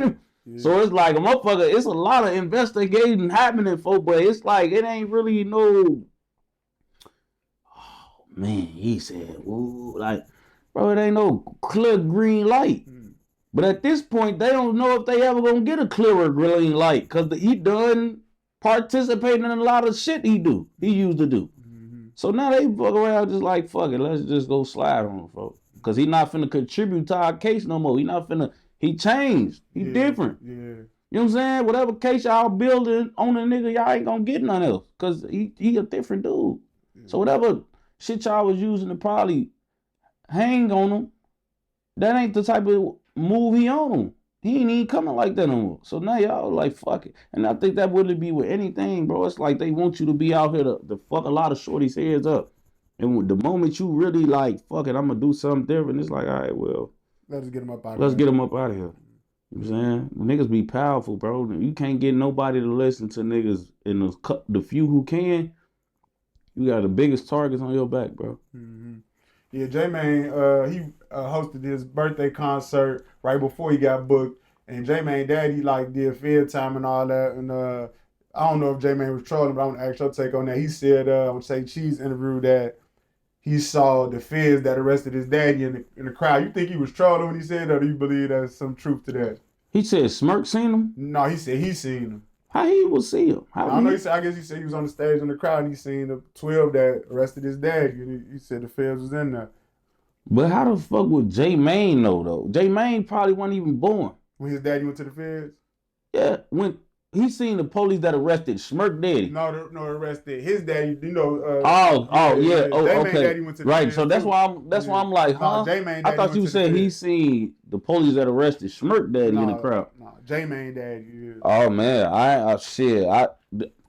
S2: so it's like a motherfucker, it's a lot of investigating happening for, but it's like it ain't really no. Oh man, he said, ooh, like, bro, it ain't no clear green light. But at this point, they don't know if they ever gonna get a clearer green light because he done participating in a lot of shit he used to do. So now they fuck around just like, fuck it, let's just go slide on him, folks. Because he not finna contribute to our case no more. He changed. He different.
S1: Yeah.
S2: You know what I'm saying? Whatever case y'all building on a nigga, y'all ain't gonna get none else. Because he a different dude. Yeah. So whatever shit y'all was using to probably hang on him, that ain't the type of move he on him. He ain't even coming like that no more. So now y'all like, fuck it. And I think that would be with anything, bro. It's like they want you to be out here to fuck a lot of shorties' heads up. And the moment you really like, fuck it, I'm going to do something different, it's like, all right, well.
S1: Let's get him up out of here.
S2: Let's get him up out of here. You know what I'm saying? Niggas be powerful, bro. You can't get nobody to listen to niggas. And the few who can, you got the biggest targets on your back, bro.
S1: Mm-hmm. Yeah, J-Mane, he hosted his birthday concert right before he got booked. And J-Mane daddy like did fair time and all that. And I don't know if J-Mane was trolling, but I'm gonna ask your take on that. He said on Say Cheese interview that he saw the feds that arrested his daddy in the crowd. You think he was trolling when he said that, or do you believe there's some truth to that?
S2: He said Smirk seen him?
S1: No, he said he seen him.
S2: How he would see him?
S1: I don't know. I guess he said he was on the stage in the crowd and he seen the 12 that arrested his daddy. And he said the feds was in there.
S2: But how the fuck would J-Mane know though? J-Mane probably wasn't even born.
S1: When his daddy went to the feds?
S2: Yeah, when he seen the police that arrested Smirk daddy.
S1: No, arrested his daddy. You know.
S2: Yeah. Oh, okay.
S1: Daddy went to the
S2: right.
S1: feds
S2: So that's
S1: too.
S2: why I'm like, huh?
S1: J-Mane
S2: I thought you said he seen the police that arrested Smirk daddy in the crowd.
S1: No, J-Mane daddy. Yeah.
S2: Oh man,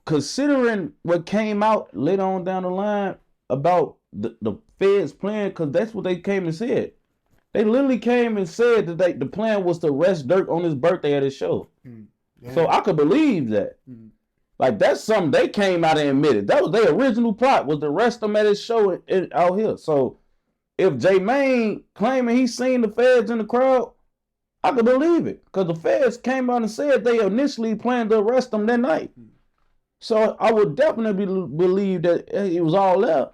S2: considering what came out later on down the line about the feds plan, because that's what they came and said. They literally came and said that the plan was to arrest Durk on his birthday at his show. So I could believe that. Like that's something they came out and admitted. That was their original plot, was to arrest him at his show out here. So if J-Mane claiming he seen the feds in the crowd, I could believe it. Because the feds came out and said they initially planned to arrest him that night. So I would definitely believe that it was all there.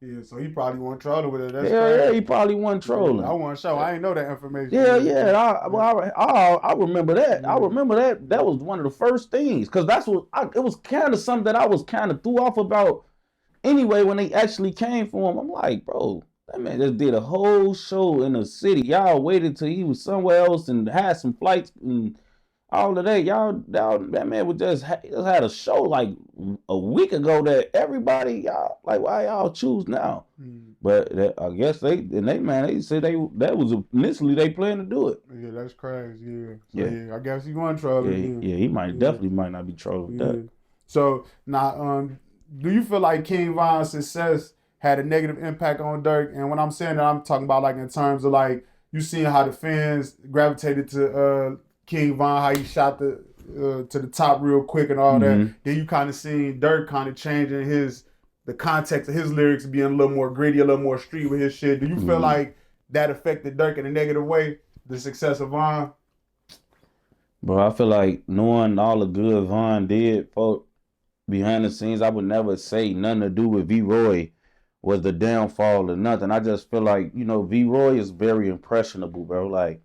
S1: Yeah, so he probably wasn't trolling with it. That's
S2: yeah, he probably wasn't trolling.
S1: I wasn't sure. I ain't know that information.
S2: Yeah. I remember that. Yeah. I remember that. That was one of the first things. Because it was kind of something that I was kind of threw off about anyway when they actually came for him. I'm like, bro, that man just did a whole show in the city. Y'all waited till he was somewhere else and had some flights and all of that. Y'all that man was just had a show like a week ago that everybody, y'all, like, why y'all choose now? But I guess they said that was initially they planned to do it.
S1: Yeah, that's crazy. Yeah. I guess he wasn't trolling.
S2: Yeah, he definitely might not be trolling that.
S1: So now, do you feel like King Von's success had a negative impact on Durk? And when I'm saying that, I'm talking about like in terms of like you seeing how the fans gravitated to King Von, how he shot to the top real quick and all that. Then you kind of seen Durk kind of changing the context of his lyrics, being a little more gritty, a little more street with his shit. Do you feel like that affected Durk in a negative way, the success of Von?
S2: Bro, I feel like knowing all the good Von did behind the scenes, I would never say nothing to do with V-Roy was the downfall or nothing. I just feel like, you know, V-Roy is very impressionable, bro. Like,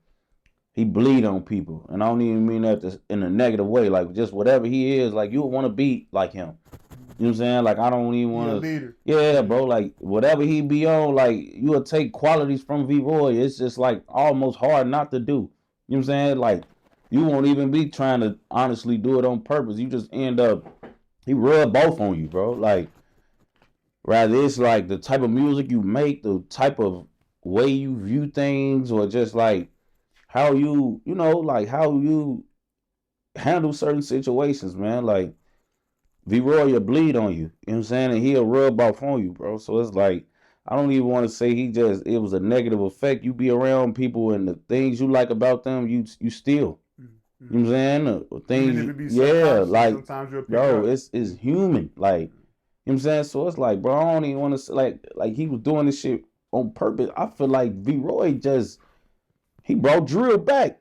S2: he bleed on people. And I don't even mean that in a negative way. Like, just whatever he is, like, you would want to be like him. You know what I'm saying? Like, I don't even want to. Yeah, bro. Like, whatever he be on, like, you will take qualities from V-Roy. It's just, like, almost hard not to do. You know what I'm saying? Like, you won't even be trying to honestly do it on purpose. You just end up, he rub both on you, bro. Like, rather it's like the type of music you make, the type of way you view things, or just like how you, you know, like how you handle certain situations, man. Like, V-Roy will bleed on you. You know what I'm saying? And he'll rub off on you, bro. So it's like, I don't even want to say it was a negative effect. You be around people and the things you like about them, you still. You know what I'm saying? The things, yeah, like, bro, it's human. Like, you know what I'm saying? So it's like, bro, I don't even want to say, like he was doing this shit on purpose. I feel like V-Roy he brought drill back.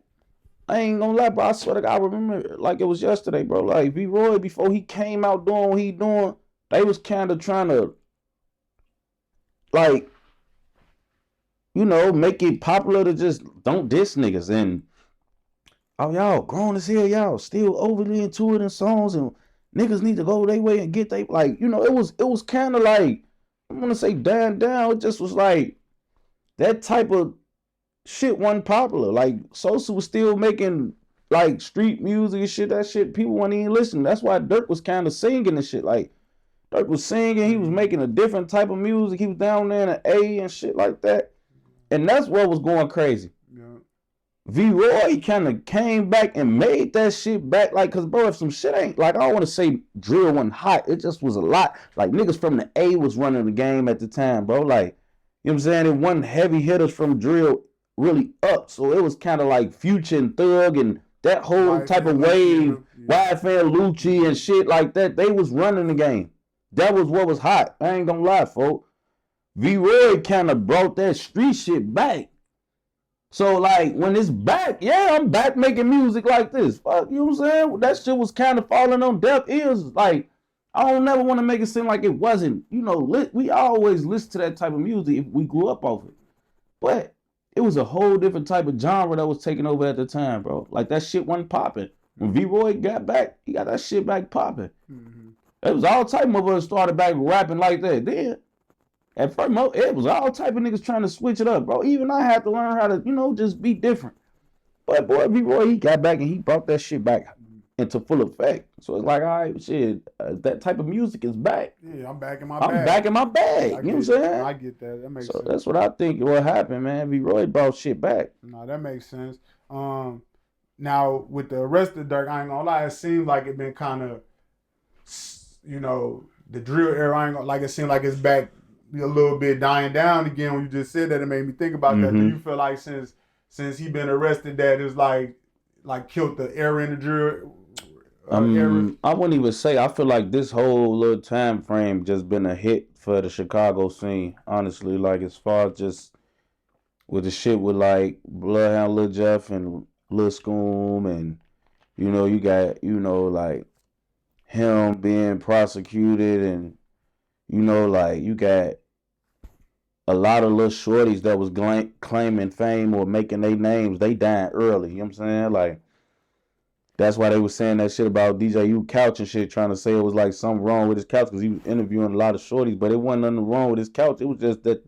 S2: I ain't gonna lie, bro. I swear to God, I remember like it was yesterday, bro. Like V-Roy, before he came out doing what he doing, they was kind of trying to, like, you know, make it popular to just don't diss niggas. And, oh, y'all grown as hell, y'all still overly into it in songs, and niggas need to go their way and get they, like, you know, it was kind of like, I'm gonna say down. It just was like, that type of shit wasn't popular. Like, Sosa was still making like street music and shit. That shit people weren't even listening. That's why Durk was kind of singing and shit. Like, Durk was singing, he was making a different type of music. He was down there in the A and shit like that. And that's what was going crazy. Yeah. V-Roy kind of came back and made that shit back. Like, cause bro, if some shit ain't, like, I don't want to say drill wasn't hot. It just was a lot. Like, niggas from the A was running the game at the time, bro. Like, you know what I'm saying? It wasn't heavy hitters from drill really up. So it was kind of like Future and Thug and that whole type of wave, YFL Lucci and shit like that. They was running the game. That was what was hot. I ain't gonna lie, folks. V-Roy kind of brought that street shit back. So, like, when it's back, yeah, I'm back making music like this. Fuck, you know what I'm saying? That shit was kind of falling on deaf ears. Like, I don't never want to make it seem like it wasn't, you know, we always listen to that type of music if we grew up off it. But it was a whole different type of genre that was taking over at the time, bro. Like, that shit wasn't popping. When V-Roy got back, he got that shit back popping. Mm-hmm. It was all type of us started back rapping like that. Then, at first, it was all type of niggas trying to switch it up, bro. Even I had to learn how to, you know, just be different. But boy, V-Roy, he got back and he brought that shit back into full effect. So it's like, all right, shit, that type of music is back.
S1: Yeah, I'm back in my bag.
S2: I'm back in my bag. You know what I'm saying?
S1: I get that. That makes sense.
S2: So that's what I think what happened, man. V-Roy brought shit back.
S1: No, that makes sense. Now, with the arrest of Durk, I ain't gonna lie, it seems like it been kind of, you know, the drill era, I ain't gonna, like, it seemed like it's back a little bit dying down again. When you just said that, it made me think about that. Do you feel like since he been arrested that it's like killed the era in the drill era?
S2: I wouldn't even say. I feel like this whole little time frame just been a hit for the Chicago scene, honestly. Like, as far as just with the shit with like Bloodhound Lil Jeff and Lil Scoom, and, you know, you got, you know, like him being prosecuted, and, you know, like, you got a lot of little shorties that was claiming fame or making their names. They dying early. You know what I'm saying? Like, that's why they was saying that shit about DJU couch and shit, trying to say it was like something wrong with his couch because he was interviewing a lot of shorties, but it wasn't nothing wrong with his couch. It was just that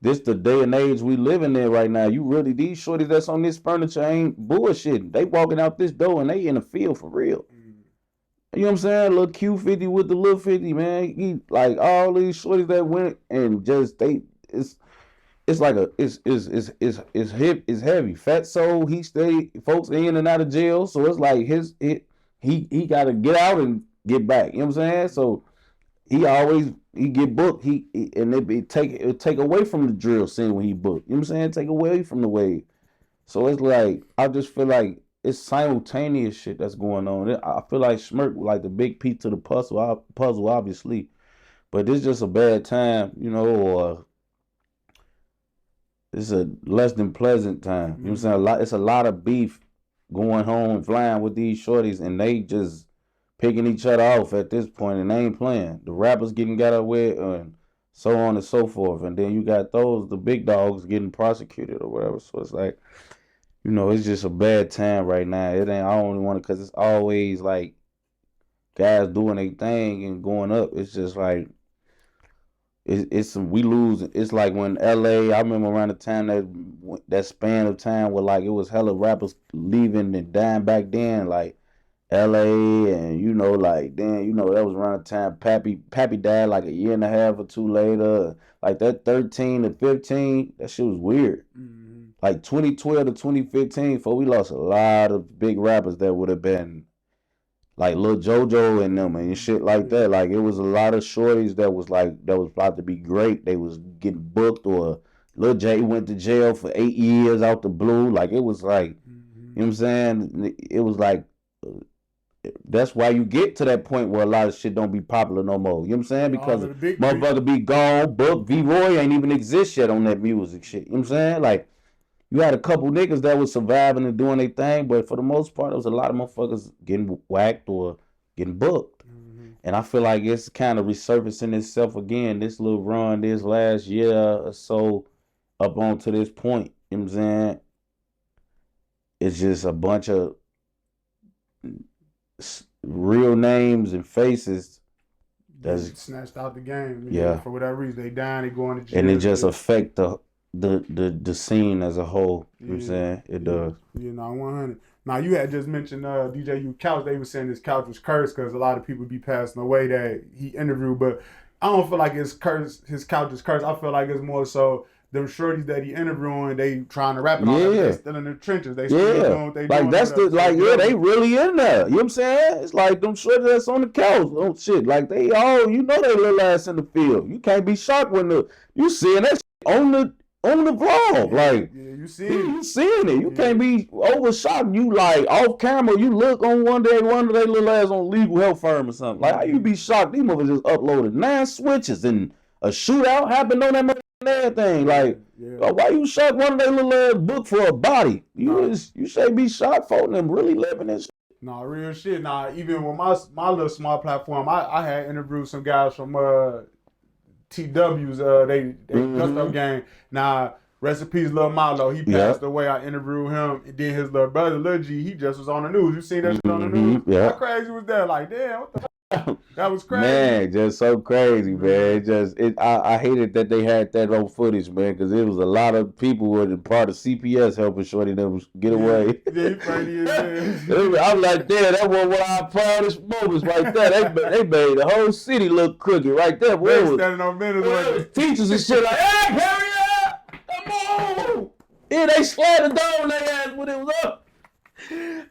S2: this the day and age we living in right now. You really, these shorties that's on this furniture ain't bullshitting. They walking out this door and they in the field for real. You know what I'm saying? Little Q50 with the little 50, man. He, like, all these shorties that went and just it's like it's heavy. Fat Soul, he stayed folks in and out of jail, so it's like he got to get out and get back. You know what I'm saying? So he get booked. And it take away from the drill scene when he booked. You know what I'm saying? Take away from the wave. So it's like, I just feel like it's simultaneous shit that's going on. I feel like Smirk like the big piece to the puzzle obviously, but this just a bad time, you know, or it's a less than pleasant time. You know what I'm saying? It's a lot of beef going home, flying with these shorties, and they just picking each other off at this point, and they ain't playing. The rappers getting got away, and so on and so forth. And then you got the big dogs getting prosecuted or whatever. So it's like, it's just a bad time right now. It ain't, I don't want to, because it's always like guys doing their thing and going up. It's just like, we lose. It's like when LA, I remember around the time that span of time where like it was hella rappers leaving and dying back then, like LA, and like then that was around the time Pappy died like a year and a half or two later. Like that 13 to 15, that shit was weird.
S1: Mm-hmm.
S2: Like 2012 to 2015, before we lost a lot of big rappers that would have been like Lil JoJo and them and shit like that. Like it was a lot of shorties that was about to be great. They was getting booked, or Lil J went to jail for 8 years out the blue. Like it was like, you know what I'm saying? It was like, that's why you get to that point where a lot of shit don't be popular no more. You know what I'm saying? Because motherfucker be gone, book, V-Roy ain't even exist yet on that music shit. You know what I'm saying? Like, you had a couple niggas that was surviving and doing their thing, but for the most part, there was a lot of motherfuckers getting whacked or getting booked. Mm-hmm. And I feel like it's kind of resurfacing itself again, this little run, this last year or so, up onto this point. You know what I'm saying? It's just a bunch of real names and faces that's
S1: snatched out the game.
S2: Yeah.
S1: For whatever reason, they dying, they going to jail.
S2: And it just affect the scene as a whole. You know what I'm saying? It does.
S1: 100. Now, you had just mentioned DJ U Couch. They were saying his couch was cursed because a lot of people be passing away that he interviewed. But I don't feel like his couch is cursed. I feel like it's more so them shorties that he interviewing, they trying to rap it on. They still in the trenches. They still doing what they doing.
S2: Like, that's they really in there. You know what I'm saying? It's like them shorties that's on the couch. Oh, shit. Like, they they little ass in the field. You can't be shocked when you seeing that shit on the vlog. Like,
S1: you seeing
S2: it. You can't be overshot. You like off camera, you look on one day, one of they little ass on legal health firm or something. Like, how you be shocked? These motherfuckers just uploaded 9 switches and a shootout happened on that everything. Like, why you shot one of their little ass book for a body? You should be shot for them really living this.
S1: Nah, real shit. Nah, even with my little small platform, I had interviewed some guys from TW's they Dust Up Gang. Now, rest in peace, Lil Milo. He passed away. I interviewed him, and then his little brother, Lil G, he just was on the news. You seen that shit on the news?
S2: Yeah.
S1: How crazy was that? Like, damn, what the fuck? That was crazy.
S2: Man, just so crazy, man. I hated that they had that on footage, man, because it was a lot of people who were part of CPS helping Shorty them get away.
S1: Yeah, he funny as hell.
S2: I'm like, damn, that was one of our proudest moments right there. They made the whole city look crooked right there.
S1: They was standing on minutes.
S2: Teachers and shit like, hey, hurry up! Come on! Yeah, they slammed the door on their ass when it was up.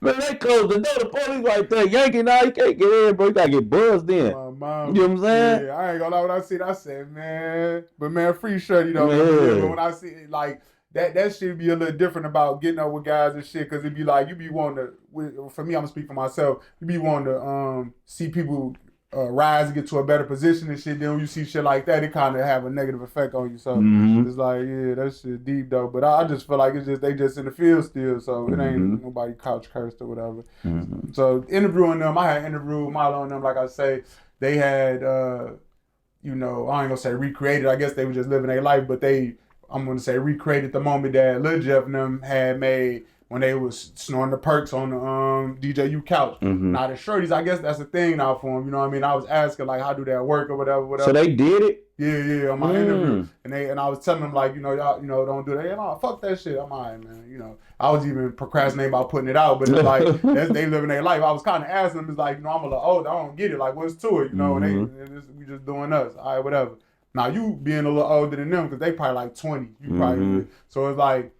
S2: Man, they closed the door. The police like that. Yankee, now you can't get in, bro. You gotta get buzzed in. You know what I'm saying?
S1: Yeah, I ain't gonna lie. When I see it, I said, man. But man, free Shorty though. Man. But when I see it, like that shit be a little different about getting up with guys and shit. Cause it be like you be wanting to. For me, I'm gonna speak for myself. You be wanting to see people rise and get to a better position and shit. Then when you see shit like that, it kind of have a negative effect on you. So it's like, yeah, that shit deep though. But I just feel like they just in the field still. So it ain't nobody couch cursed or whatever. So interviewing them, I had interviewed Milo and them. Like I say, they had, I ain't gonna say recreated. I guess they were just living their life, but I'm gonna say recreated the moment that Lil Jeff and them had made when they was snoring the perks on the DJ U Couch. Now the shorties, I guess that's a thing now for them. You know what I mean? I was asking like, how do that work or whatever.
S2: So they did it?
S1: Yeah, on my interview. And I was telling them like, y'all, don't do that. No, fuck that shit. I'm all right, man. I was even procrastinating about putting it out, but it's like they living their life. I was kind of asking them, it's like, I'm a little old, I don't get it. Like, what's to it? And we just doing us. All right, whatever. Now you being a little older than them because they probably like 20. You probably so it's like.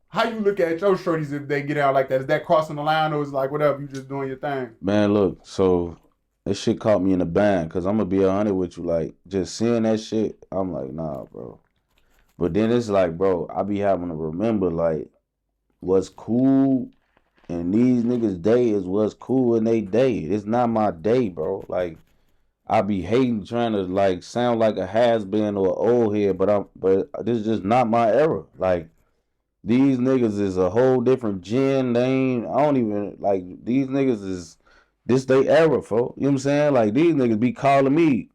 S1: How you look at your shorties if they get out like that? Is that crossing the line or is it like whatever, you just doing your thing?
S2: Man, look, so that shit caught me in the band because I'm going to be 100 with you. Like, just seeing that shit, I'm like, nah, bro. But then it's like, bro, I be having to remember, like, what's cool in these niggas' day is what's cool in they day. It's not my day, bro. Like, I be hating trying to, like, sound like a has-been or an old head, but this is just not my era. Like, these niggas is a whole different gen. I don't even, like, these niggas is, this they era, folks. You know what I'm saying? Like, these niggas be calling me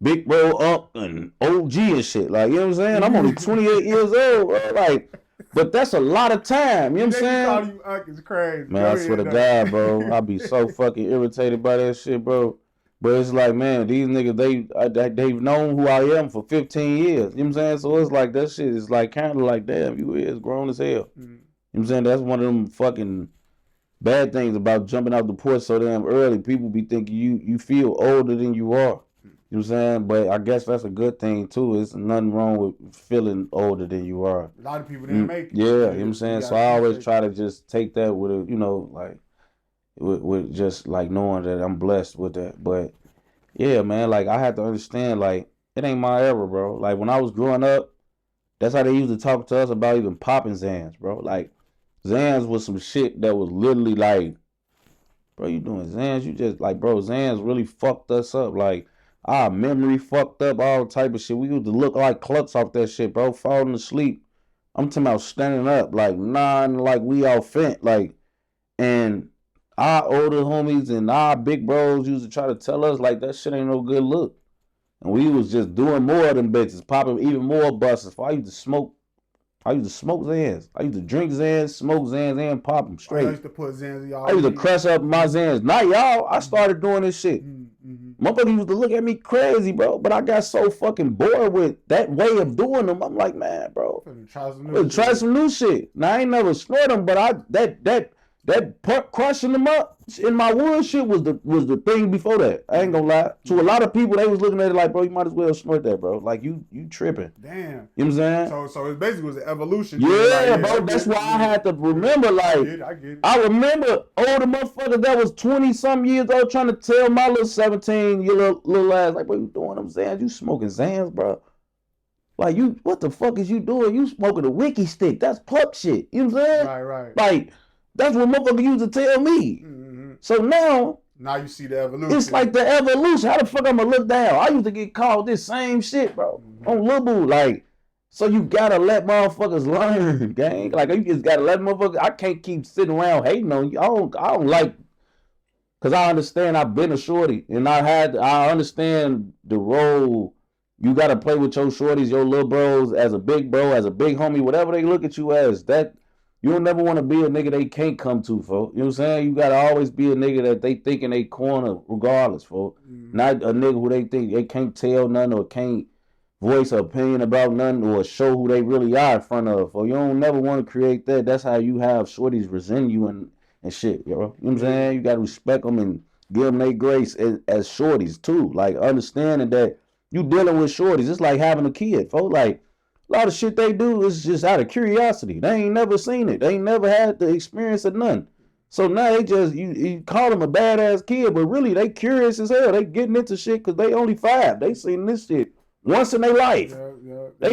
S2: big bro up and OG and shit. Like, you know what I'm saying? I'm only 28 years old, bro. Like, but that's a lot of time. You know what I'm saying?
S1: Call you Unc is crazy.
S2: Man, I swear to God, bro. I be so fucking irritated by that shit, bro. But it's like, man, these niggas, they've known who I am for 15 years. You know what I'm saying? So it's like, that shit is like kind of like, damn, you is grown as hell. You know what I'm saying? That's one of them fucking bad things about jumping out the porch so damn early. People be thinking you feel older than you are. You know what I'm saying? But I guess that's a good thing too. It's nothing wrong with feeling older than you are.
S1: A lot of people didn't make it.
S2: Yeah, you know what I'm saying? So I always try to just take that with a, you know, like with just like knowing that I'm blessed with that. But yeah, man, like I had to understand, like, it ain't my era, bro. Like when I was growing up, that's how they used to talk to us about even popping Zans, bro. Like Zans was some shit that was literally like, bro, you doing Zans? You just like, bro, Zans really fucked us up. Like, our memory fucked up, all type of shit. We used to look like clucks off that shit, bro. Falling asleep. I'm talking about standing up, like, like we all fent, like, and our older homies and our big bros used to try to tell us, like, that shit ain't no good look. And we was just doing more of them bitches, popping even more buses. I used to smoke Zans. I used to drink Zans, smoke Zans, and pop them straight.
S1: I used to put Zans in y'all.
S2: I used to crush up my Zans. Not y'all. I started doing this shit. Motherfuckers used to look at me crazy, bro. But I got so fucking bored with that way of doing them. I'm like, man, bro, try some new shit. Now I ain't never snort them, but that crushing them up in my wood shit was the thing before that. I ain't gonna lie. To a lot of people, they was looking at it like, bro, you might as well snort that, bro. Like you tripping.
S1: Damn.
S2: You know what I'm saying?
S1: So it basically was an evolution.
S2: Yeah, like, bro. That's why I had to remember, like,
S1: I get it.
S2: I remember older motherfuckers that was 20-some years old trying to tell my little 17 year little ass, like, what you doing them Zans? You smoking Zans, bro? Like, what the fuck is you doing? You smoking a wiki stick? That's pup shit. You know what I'm saying?
S1: Right.
S2: Like, that's what motherfuckers used to tell me. So now
S1: you see the evolution.
S2: It's like the evolution. How the fuck I'm gonna look down? I used to get called this same shit, bro. On Lil Boo, like, so you gotta let motherfuckers learn, gang. Like, you just gotta let motherfuckers. I can't keep sitting around hating on you. I don't like, cause I understand I've been a shorty, and I understand the role you gotta play with your shorties, your little bros, as a big bro, as a big homie, whatever they look at you as. That you don't never want to be a nigga they can't come to, folks. You know what I'm saying? You gotta always be a nigga that they think in they corner regardless, folks. Not a nigga who they think they can't tell nothing or can't voice an opinion about nothing or show who they really are in front of. Or you don't never want to create that. That's how you have shorties resent you and shit, yo. You know what I'm saying? You gotta respect them and give them their grace as shorties too. Like, understanding that you dealing with shorties. It's like having a kid, folks. Like, a lot of shit they do is just out of curiosity. They ain't never seen it. They ain't never had the experience of nothing. So now they just, you call them a badass kid, but really they curious as hell. They getting into shit because they only 5. They seen this shit once in their life. What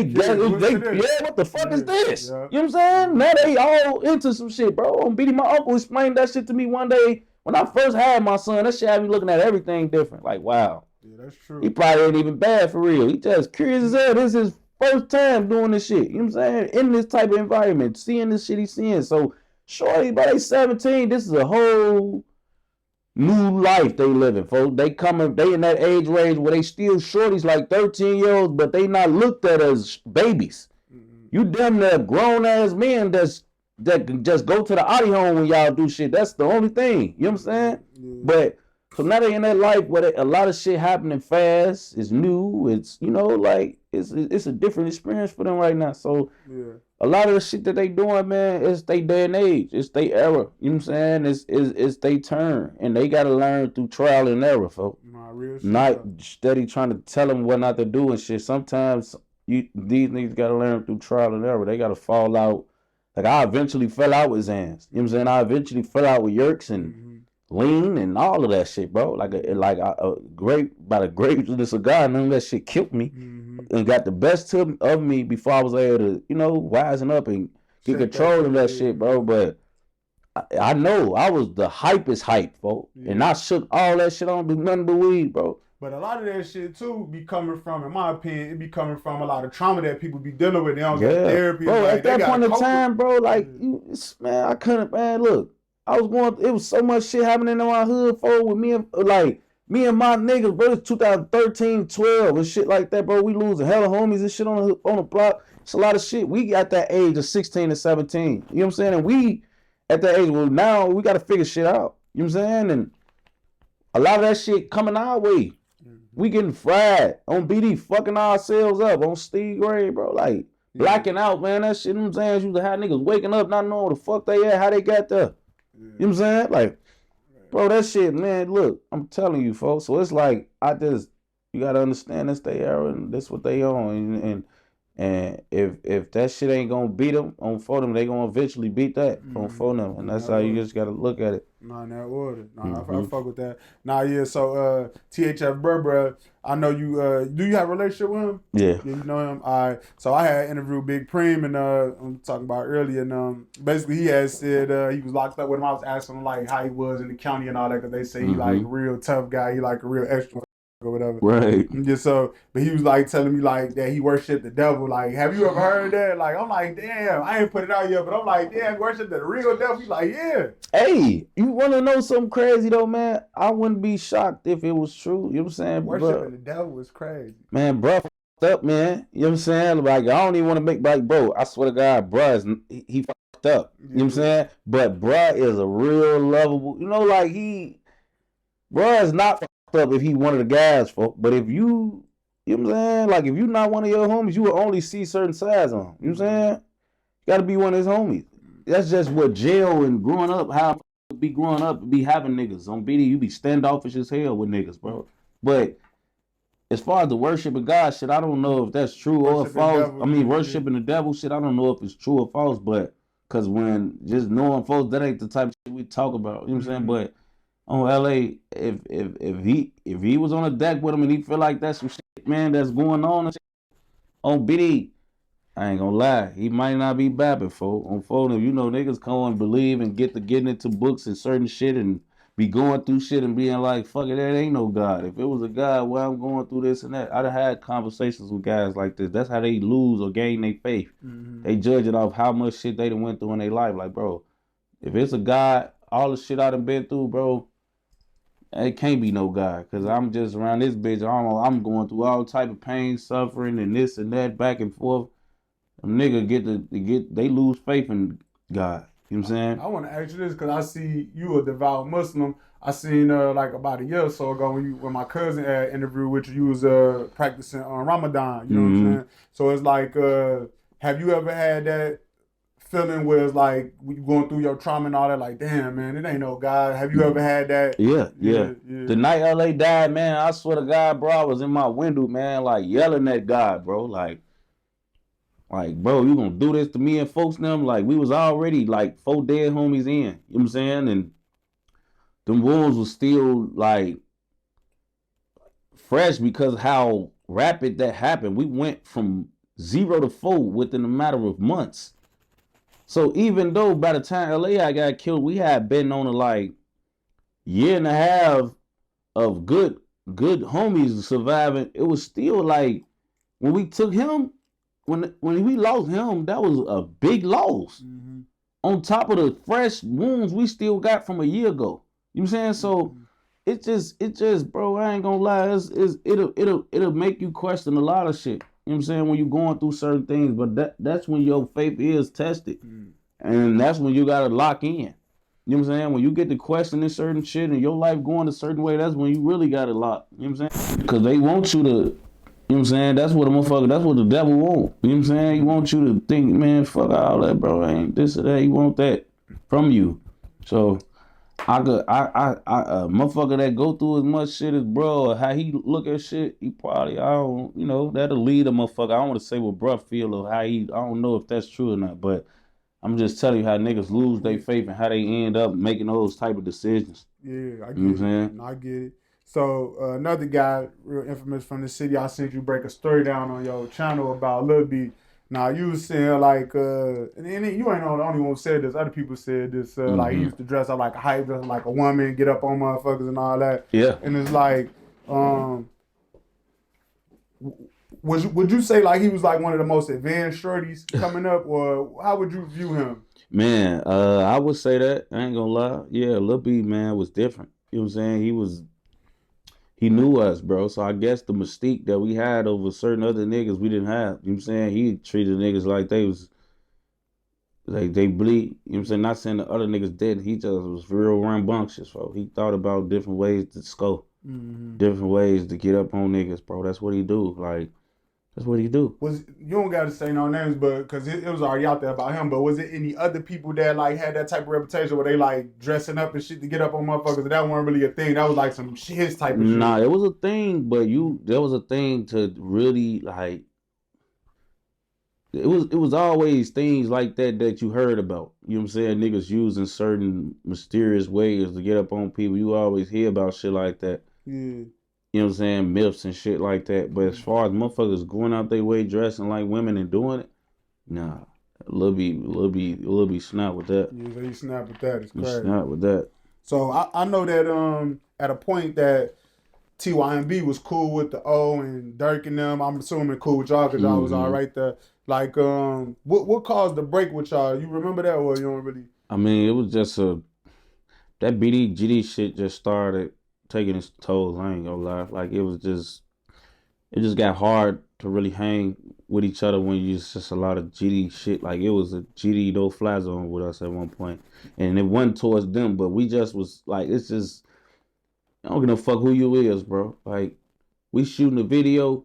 S2: the fuck is this? You know what I'm saying? Now they all into some shit, bro. BD, my uncle explained that shit to me one day when I first had my son. That shit had me looking at everything different. Like, wow.
S1: Yeah, that's true.
S2: He probably ain't even bad for real. He just curious as hell. This is his first time doing this shit. You know what I'm saying? In this type of environment, seeing this shit he's seeing. So, shorty, by they 17, this is a whole new life they living, folks. They in that age range where they still shorties like 13-year-olds, but they not looked at as babies. You damn near grown ass men that can just go to the Odee home when y'all do shit. That's the only thing. You know what I'm saying? But so now they in that life where a lot of shit happening fast. It's new. It's, you know, like it's a different experience for them right now. So a lot of the shit that they doing, man, it's they day and age. It's they era. You know what I'm saying? It's they turn, and they gotta learn through trial and error, folks. Not steady trying to tell them what not to do and shit. Sometimes these niggas gotta learn through trial and error. They gotta fall out. Like, I eventually fell out with Zans. You know what I'm saying? I eventually fell out with Yerks and lean and all of that shit, bro. Like a grape by the grapes of the cigar, none of that shit killed me and got the best of me before I was able to, you know, wisen up and get control of that shit, bro. But I know I was the hypest hype, folks, and I shook all that shit on, do nothing but weed, bro.
S1: But a lot of that shit too be coming from, in my opinion, it be coming from a lot of trauma that people be dealing with. They don't get therapy,
S2: bro.
S1: Like,
S2: at that point in time, bro, like man, I couldn't, man. Look, it was so much shit happening in my hood, with me Me and my niggas, bro, it's 2013, 12 and shit like that, bro. We losing hella homies and shit on the block. It's a lot of shit. We got that age of 16 and 17. You know what I'm saying? And we at that age, well, now we got to figure shit out. You know what I'm saying? And a lot of that shit coming our way. We getting fried on BD, fucking ourselves up on Steve Gray, bro. Like, blacking out, man. That shit, you know what I'm saying? Used to have niggas waking up, not knowing where the fuck they at, how they got there. You know what I'm saying? Like, bro, that shit, man, look, I'm telling you, folks. So it's like, you gotta understand this they era and this what they on. And if that shit ain't gonna beat them on for them, they gonna eventually beat that on for them. And that's how you just gotta look at it.
S1: Nah, in that order. Nah, I fuck with that. Nah, yeah, so THF Bruh Bruh, I know you, do you have a relationship with him?
S2: Yeah.
S1: You know him? All right. So I had interviewed Big Preem and I'm talking about earlier, and basically he had said he was locked up with him. I was asking him like how he was in the county and all that, because they say he like a real tough guy. He like a real extra or whatever.
S2: Right.
S1: Yeah, so, but he was like telling me like that he worshiped the devil. Like, have you ever heard that? Like, I'm like, damn, I ain't put it out yet, but I'm like, damn, worship the real devil. He's like, yeah.
S2: Hey, you want to know something crazy though, man? I wouldn't be shocked if it was true. You know what I'm saying?
S1: Worshiping the devil is crazy.
S2: Man, bro, fucked up, man. You know what I'm saying? Like, I don't even want to make, like, bro, I swear to God, bruh, he fucked up. You know what I'm saying? But bruh is a real lovable, you know, like bruh is not fucked up if he one of the guys, folk. But if you know what I'm saying? Like, if you not one of your homies, you will only see certain sides on him. You know what I'm saying? You got to be one of his homies. That's just what jail and growing up, how be growing up, be having niggas. On BD, you be standoffish as hell with niggas, bro. But as far as the worshiping God shit, I don't know if that's true or false. I mean, worshiping the devil shit, I don't know if it's true or false, but because when just knowing folks, that ain't the type of shit we talk about. You know what I'm saying? But on LA, if he was on a deck with him and he feel like that's some shit, man, that's going on on BD, I ain't gonna lie, he might not be bapping for on phone. You know, niggas come and believe and getting into books and certain shit and be going through shit and being like, fuck it, there ain't no God. If it was a God, well, I'm going through this and that. I'd have had conversations with guys like this. That's how they lose or gain their faith. They judge it off how much shit they done went through in their life. Like, bro, if it's a God, all the shit I done been through, bro, it can't be no God. Cause I'm just around this bitch. I'm going through all type of pain, suffering, and this and that, back and forth. Them nigga they lose faith in God. You know what I'm saying?
S1: I want to ask you this because I see you a devout Muslim. I seen like about a year or so ago when my cousin had an interview with you, you was practicing on Ramadan. You know what I'm saying? So it's like, have you ever had that feeling where it's like when you going through your trauma and all that, like, damn, man, it ain't no God. Have you ever had that?
S2: Yeah. The night LA died, man, I swear to God, bro, I was in my window, man, like yelling at God, bro, like, bro, you gonna do this to me and folks now? Like, we was already like 4 dead homies in. You know what I'm saying? And them wounds was still like fresh because how rapid that happened. We went from 0 to 4 within a matter of months. So even though by the time LA got killed, we had been on a like year and a half of good homies surviving, it was still like when we took him, when we lost him, that was a big loss. On top of the fresh wounds we still got from a year ago. You know what I'm saying? So it just, bro, I ain't gonna lie, it'll make you question a lot of shit. You know what I'm saying? When you're going through certain things, but that's when your faith is tested. And that's when you gotta lock in. You know what I'm saying? When you get to questioning certain shit and your life going a certain way, that's when you really gotta lock. You know what I'm saying? Because they want you to, you know what I'm saying? That's what the devil want. You know what I'm saying? He wants you to think, man, fuck all that, bro. Ain't this or that. He want that from you. So motherfucker that go through as much shit as bro, or how he look at shit, he probably, I don't, you know, that'll lead a motherfucker. I don't want to say what bro feel or how I don't know if that's true or not, but I'm just telling you how niggas lose their faith and how they end up making those type of decisions.
S1: Yeah, I get
S2: you know what I'm saying?
S1: I get it. So another guy, real infamous from the city, I seen you break a story down on your channel about Lil B. Now you was saying like, and you ain't the only one who said this. Other people said this. Like he used to dress up like a hype, dress like a woman, get up on motherfuckers and all that.
S2: Yeah.
S1: And it's like, would you say like he was like one of the most advanced shorties coming up, or how would you view him?
S2: Man, I would say that. I ain't gonna lie. Yeah, Lil B, man, was different. You know what I'm saying? he knew us, bro. So I guess the mystique that we had over certain other niggas we didn't have. You know what I'm saying? He treated niggas like they was like they bleed. You know what I'm saying? Not saying the other niggas didn't. He just was real rambunctious, bro. He thought about different ways to score, different ways to get up on niggas, bro. That's what he do. Like, that's what he do.
S1: You don't got to say no names, but because it was already out there about him. But was it any other people that like had that type of reputation where they like dressing up and shit to get up on motherfuckers? That wasn't really a thing. That was like some his type of shit.
S2: Nah, it was a thing, but there was a thing to really like. It was always things like that you heard about. You know what I'm saying? Niggas using certain mysterious ways to get up on people. You always hear about shit like that.
S1: Yeah.
S2: You know what I'm saying? Myths and shit like that. But as far as motherfuckers going out their way dressing like women and doing it, nah. Lil B snap with that.
S1: Yeah, so he snapped with that. It's crazy.
S2: Snap with that.
S1: So I know that at a point that TYMB was cool with the O and Durk and them. I'm assuming cool with y'all because y'all was all right there. Like, what caused the break with y'all? You remember that or you don't really?
S2: I mean, it was just that BDGD shit just started taking its tolls. I ain't gonna lie. Like it just got hard to really hang with each other when you just a lot of GD shit. Like it was a GD no fly zone with us at one point, and it wasn't towards them, but we just was like, it's just I don't give no fuck who you is, bro. Like we shooting a video,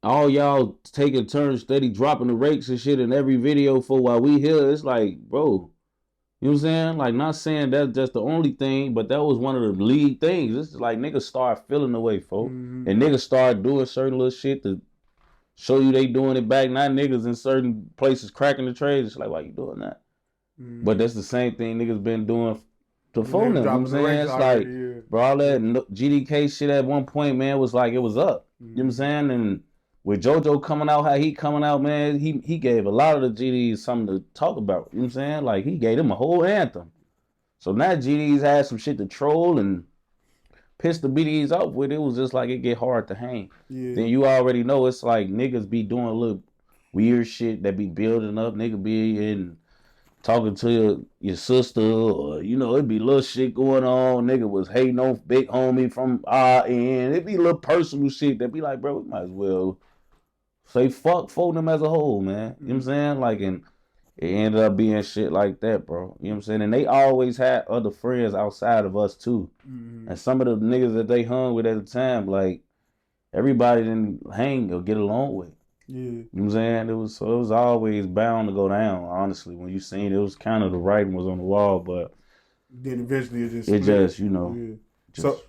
S2: all y'all taking turns, steady dropping the rakes and shit in every video for while we here. It's like, bro. You know what I'm saying? Like, not saying that's just the only thing, but that was one of the lead things. It's like niggas start feeling the way, folks. And niggas start doing certain little shit to show you they doing it back. Not niggas in certain places cracking the trades. It's like, why you doing that? But that's the same thing niggas been doing to phone them. You know what I'm saying? It's like, bro, all that GDK shit at one point, man, was like, it was up. You know what I'm saying? And with JoJo coming out, how he coming out, man, he gave a lot of the GDs something to talk about. You know what I'm saying? Like, he gave them a whole anthem. So now GDs had some shit to troll and piss the BDs off with. It was just like, it get hard to hang. Yeah. Then you already know it's like niggas be doing a little weird shit that be building up. Nigga be in talking to your sister or, you know, it be little shit going on. Nigga was hating on big homie from our end. It be little personal shit that be like, bro, we might as well say fuck them as a whole, man. You know what I'm saying? Like, and it ended up being shit like that, bro. You know what I'm saying? And they always had other friends outside of us, too. And some of the niggas that they hung with at the time, like, everybody didn't hang or get along with. Yeah. You know what I'm saying? It was always bound to go down, honestly. When you seen it, was kind of the writing was on the wall, but
S1: then eventually
S2: it just, you know.
S1: Yeah. So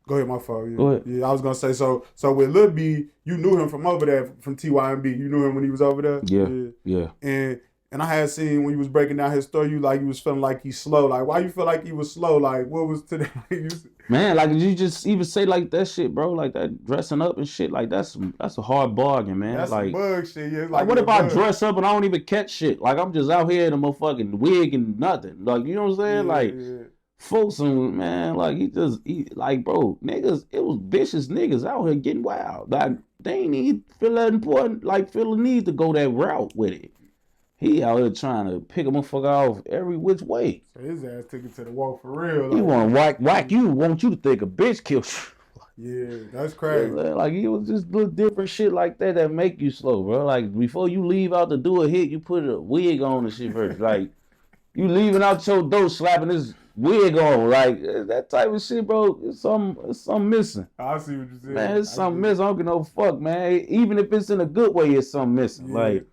S1: go ahead, my fault. Yeah.
S2: Go ahead.
S1: Yeah, I was gonna say so with Lil B, you knew him from over there, from TYMB. You knew him when he was over there?
S2: Yeah.
S1: And I had seen when you was breaking down his story, you was feeling like he's slow. Like, why you feel like he was slow? Like, what was today?
S2: Man, like, you just even say like that shit, bro? Like that dressing up and shit, like that's a hard bargain, man.
S1: That's
S2: like
S1: some bug shit. Yeah,
S2: like what if I dress up and I don't even catch shit? Like I'm just out here in a motherfucking wig and nothing. Like, you know what I'm saying? Folks, man, like he like, bro, niggas, it was vicious niggas out here getting wild. Like they ain't even feel that important, like feel the need to go that route with it. He out here trying to pick a motherfucker off every which way.
S1: So his ass took it to the wall for real.
S2: He want to whack you, want you to think a bitch killed you.
S1: Yeah, that's crazy.
S2: Like, he was just little different shit like that make you slow, bro. Like, before you leave out to do a hit, you put a wig on and shit first. Like, you leaving out your door slapping this wig on, like, that type of shit, bro, it's something missing.
S1: I see what you said.
S2: Man, it's something missing. I don't give no fuck, man. Even if it's in a good way, it's something missing. Yeah. Like,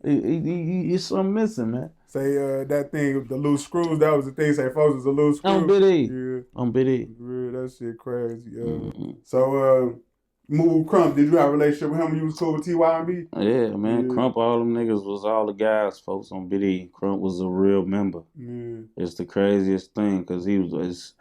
S2: it's something missing, man.
S1: Say that thing, the loose screws, that was the thing. Say folks was a loose screw.
S2: On BD.
S1: Yeah.
S2: On BD.
S1: Yeah, that shit crazy. So, Mubu Krump, did you have a relationship with him when you was cool with TYMB?
S2: Yeah, man. Yeah. Krump, all them niggas was all the guys, folks, on BD. Krump was a real member. Yeah. It's the craziest thing, because niggas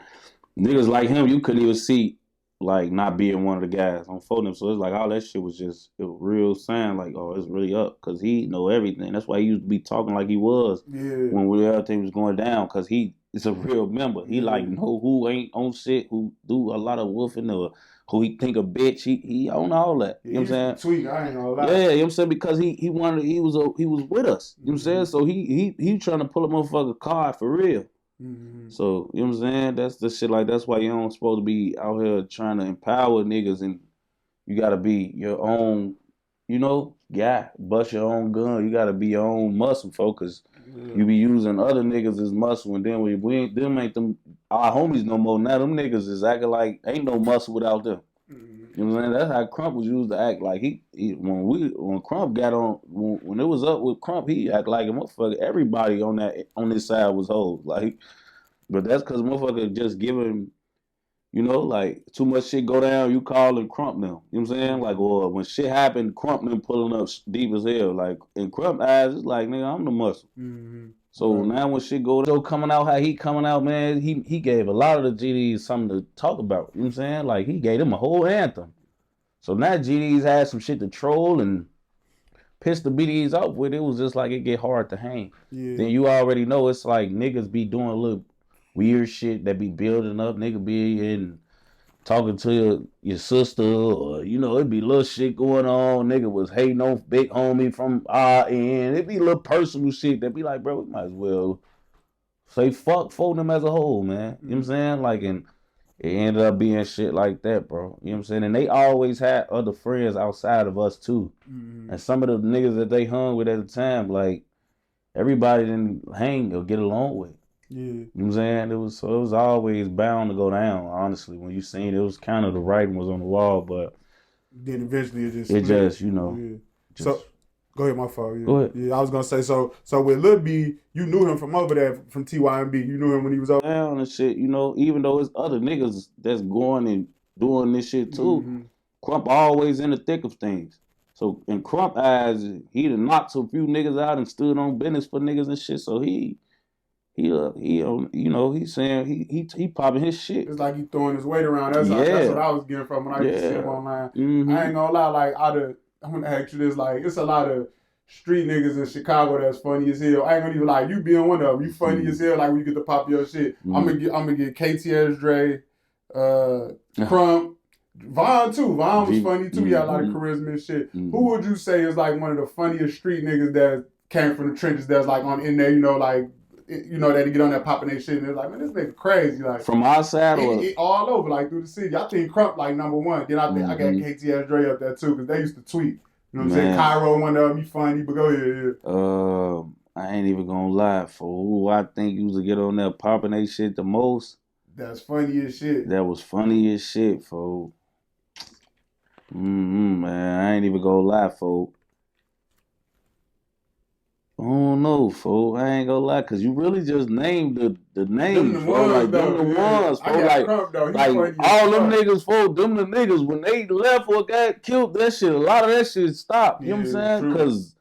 S2: like him, you couldn't even see, like, not being one of the guys on Phonem. So it's like all that shit was just a real sign, like, oh, it's really up, because he know everything. That's why he used to be talking like he was when everything was going down, because he is a real member. He like know who ain't on shit, who do a lot of woofing, or who he think a bitch. He on all that. You know what I'm saying?
S1: Sweet, I ain't gonna lie.
S2: Yeah, you know what I'm saying? Because he was with us. You know what I'm saying? So he trying to pull a motherfucker card for real. So, you know what I'm saying? That's the shit, like, that's why you don't supposed to be out here trying to empower niggas, and you gotta be your own, guy. Bust your own gun. You gotta be your own muscle, focus. You be using other niggas as muscle, and then we ain't them ain't them our homies no more. Now them niggas is acting like ain't no muscle without them. You know what I'm saying? That's how Krump was used to act. Like when Krump got on when it was up with Krump, he act like a motherfucker. Everybody on this side was hoes. Like, but that's because motherfucker just giving, like too much shit go down. You calling Krump now. You know what I'm saying? Like, or when shit happened, Krump them pulling up deep as hell. Like in Krump eyes, it's like, nigga, I'm the muscle. So now when shit go coming out how he coming out, man, he gave a lot of the GDs something to talk about. You know what I'm saying? Like he gave them a whole anthem. So now GDs had some shit to troll and piss the BDs off with. It was just like it get hard to hang. Yeah. Then you already know it's like niggas be doing a little weird shit that be building up. Nigga be in talking to your sister, or it'd be little shit going on. Nigga was hating on big homie from our end. It'd be little personal shit that be like, bro, we might as well say fuck for them as a whole, man. You know what I'm saying? Like, and it ended up being shit like that, bro. You know what I'm saying? And they always had other friends outside of us too. And some of the niggas that they hung with at the time, like, everybody didn't hang or get along with. Yeah. You know what I'm saying? It was always bound to go down, honestly. When you seen it, was kind of the writing was on the wall, but
S1: then eventually it
S2: just
S1: Yeah. So go ahead, my fault. Yeah. Go ahead. Yeah, I was gonna say so with Lil B, you knew him from over there from TYMB. You knew him when he was over
S2: down and shit, even though it's other niggas that's going and doing this shit too. Krump always in the thick of things. So in Krump eyes, he done knocked a few niggas out and stood on business for niggas and shit. So he's saying he popping his shit.
S1: It's like he throwing his weight around. That's what I was getting from when I used to see him online. I ain't gonna lie, like I'm gonna ask you this, like it's a lot of street niggas in Chicago that's funny as hell. I ain't gonna even lie, you being one of them. You funny as hell, like when you get to pop your shit. I'm gonna get KTS Dre, Krump, Von too. Von was funny too. He had a lot of charisma and shit. Who would you say is like one of the funniest street niggas that came from the trenches that's like on in there, like they get on there popping their shit and they're like, man, this nigga crazy. Like
S2: from our side or
S1: all over, like through the city. I think Krump like number one. Then I think I got KTS Dre up there too, because they used to tweet. You know what I'm saying? Cairo, one of them, he funny, but go ahead, yeah.
S2: I ain't even gonna lie, fool. Who I think used to get on there popping they shit the most.
S1: That's funny as shit.
S2: That was funny as shit, fool. Man, I ain't even gonna lie, fool. I don't know, fool. I ain't gonna lie, cause you really just named the names, fool. Like them the ones, fool. Like all them niggas, fool. Them the niggas when they left or got killed, that shit. A lot of that shit stopped. You know what I'm saying? True. Cause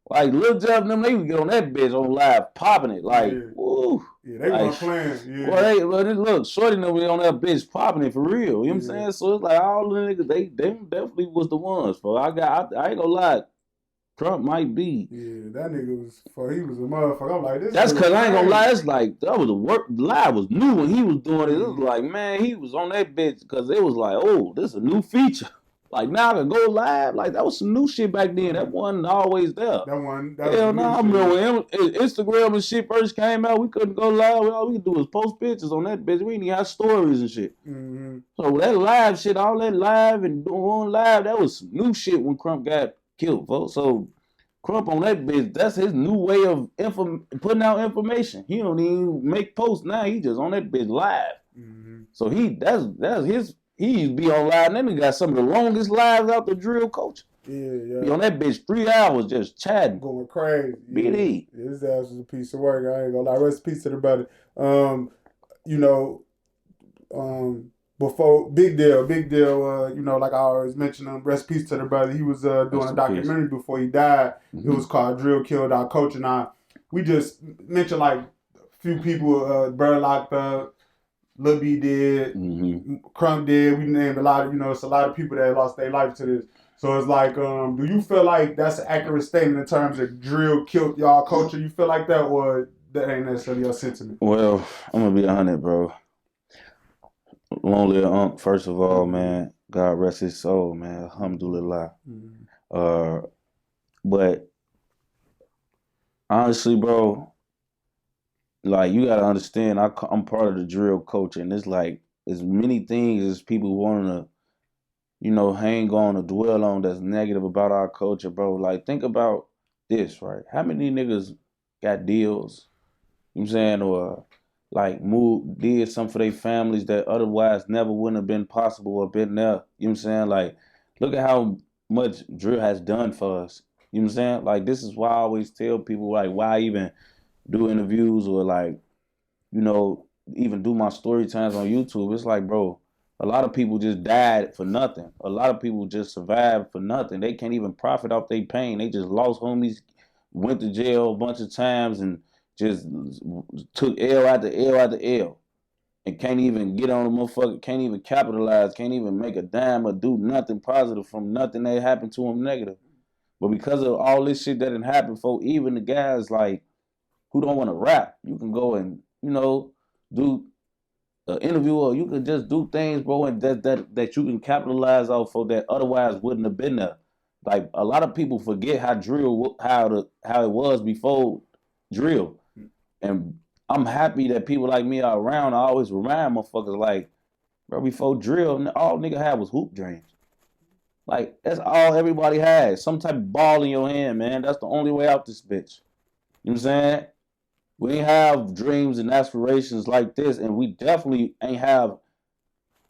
S2: like Lil Jeff and them, they would get on that bitch on live popping it. Like, woo.
S1: Yeah, they weren't playing. Yeah.
S2: Well, look, Shorty them be on that bitch popping it for real. You know what I'm saying? So it's like all the niggas, they definitely was the ones, fool. I ain't gonna lie. Krump might be.
S1: Yeah, that nigga he was a motherfucker. I'm like, this.
S2: That's because I ain't gonna lie. It's like, that was the work. Live was new when he was doing it. It was like, man, he was on that bitch because it was like, oh, this is a new feature. Like, now I can go live. Like, that was some new shit back then. That wasn't always there. Hell no, I remember when Instagram and shit first came out, we couldn't go live. All we could do was post pictures on that bitch. We didn't even have stories and shit. So that live shit, all that live and doing live, that was some new shit when Krump got killed, folks. So Krump on that bitch, that's his new way of putting out information. He don't even make posts now. He just on that bitch live. So that's his. He used to be on live. And then he got some of the longest lives out the drill culture.
S1: Yeah.
S2: Be on that bitch 3 hours just chatting,
S1: going crazy.
S2: BD.
S1: Yeah, his ass was a piece of work. I ain't gonna lie. Rest in peace to the brother. Before Big Deal, like I always mention him, rest in peace to the brother. He was doing a documentary before he died. It was called Drill Killed Our Culture. Now, we just mentioned like a few people, Bird locked up, Lil B did, Krump did. We named a lot of, it's a lot of people that lost their life to this. So it's like, do you feel like that's an accurate statement in terms of drill killed y'all culture? You feel like that, or that ain't necessarily your sentiment?
S2: Well, I'm gonna be 100, bro. Long live Unc, first of all, man. God rest his soul, man. Alhamdulillah. But honestly, bro, like you gotta understand, I'm part of the drill culture, and it's like as many things as people want to, hang on or dwell on that's negative about our culture, bro. Like think about this, right? How many niggas got deals? You know what I'm saying, or like did something for their families that otherwise never wouldn't have been possible or been there. You know what I'm saying? Like, look at how much drill has done for us. You know what I'm saying? Like, this is why I always tell people, like, why even do interviews or like, even do my story times on YouTube. It's like, bro, a lot of people just died for nothing. A lot of people just survived for nothing. They can't even profit off their pain. They just lost homies, went to jail a bunch of times, and just took L after L after L. And can't even get on the motherfucker, can't even capitalize, can't even make a dime or do nothing positive from nothing that happened to them negative. But because of all this shit that didn't happen, for even the guys like who don't want to rap, you can go and, do an interview, or you can just do things, bro, and that you can capitalize off of that otherwise wouldn't have been there. Like a lot of people forget how it was before drill. And I'm happy that people like me are around. I always remind motherfuckers like, bro, before drill, all nigga had was hoop dreams. Like, that's all everybody had. Some type of ball in your hand, man. That's the only way out this bitch. You know what I'm saying? We ain't have dreams and aspirations like this, and we definitely ain't have,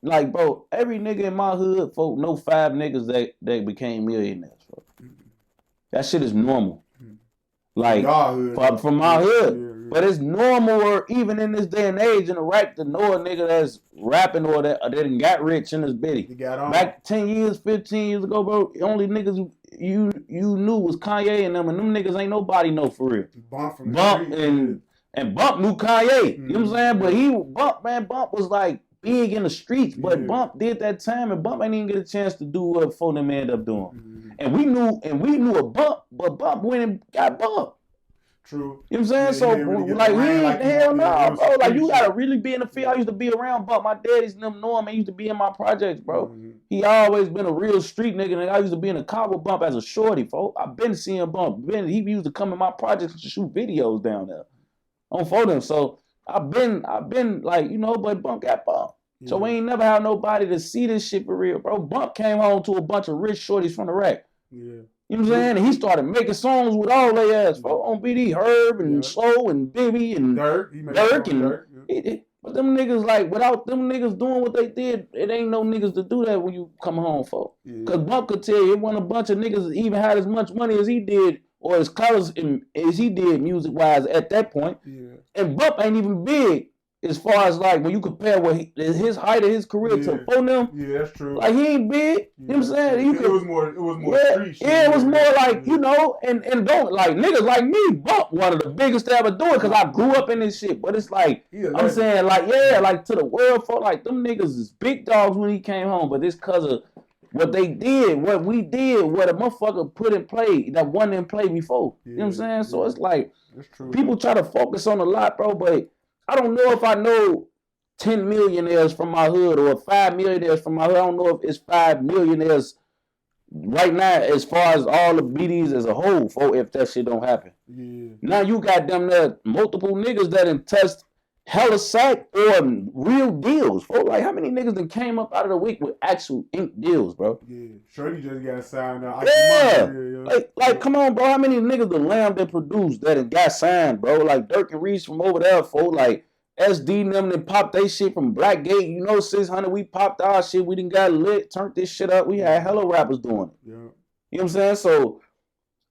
S2: like, bro, every nigga in my hood, folk, know 5 niggas that became millionaires, bro. That shit is normal. Like, from my hood. Yeah. But it's normal, or even in this day and age in Iraq, to know a nigga that's rapping or that didn't got rich in his bitty. Back 10 years, 15 years ago, bro, the only niggas you knew was Kanye and them niggas ain't nobody know for real. Bump and Bump knew Kanye. You know what I'm saying? But Bump was like big in the streets, but Bump did that time, and Bump ain't even get a chance to do what for them ended up doing. And we knew a Bump, but Bump went and got Bump.
S1: True.
S2: You know what I'm saying? So, really like, hell no, bro. Like, you gotta really be in the field. I used to be around Bump. My daddy's them know him. He used to be in my projects, bro. He always been a real street nigga. And I used to be in the car with Bump as a shorty, folks. I've been seeing Bump. He used to come in my projects to shoot videos down there on photos. So, I've been like, but Bump got Bump. So, we ain't never had nobody to see this shit for real, bro. Bump came home to a bunch of rich shorties from the rack. Yeah. You know what I'm saying? And he started making songs with all their ass, bro. On BD, Herb and Slow and Bibby and Durk. But them niggas, like, without them niggas doing what they did, it ain't no niggas to do that when you come home, folks. Because Bump could tell you it wasn't a bunch of niggas that even had as much money as he did or as close as he did music-wise at that point. Yeah. And Bump ain't even big. As far as like when you compare what his height of his career to them,
S1: that's true.
S2: Like he ain't big. You know what I'm saying?
S1: It was more street shit.
S2: Yeah, it was more like, and don't like niggas like me, Bump one of the biggest to ever do it because I grew up in this shit. But it's like I'm saying, like, like to the world folk, like them niggas is big dogs when he came home, but it's cause of what they did, what we did, what a motherfucker put in play that wasn't in play before. You know what I'm saying? So it's like people try to focus on a lot, bro, but I don't know if I know 10 millionaires from my hood or 5 millionaires from my hood. I don't know if it's 5 millionaires right now as far as all the BDs as a whole, if that shit don't happen. Yeah. Now you got them there, multiple niggas that done touched hella sack or real deals. Like how many niggas that came up out of the week with actual ink deals, bro?
S1: Yeah. Shorty just got signed out.
S2: Like come on, bro. How many niggas the Lamb that produced that got signed, bro? Like Durk and Reese from over there, like SD and them that popped they shit from Blackgate. 600, we popped our shit. We done got lit, turned this shit up. We had hella rappers doing it. Yeah. You know what I'm saying? So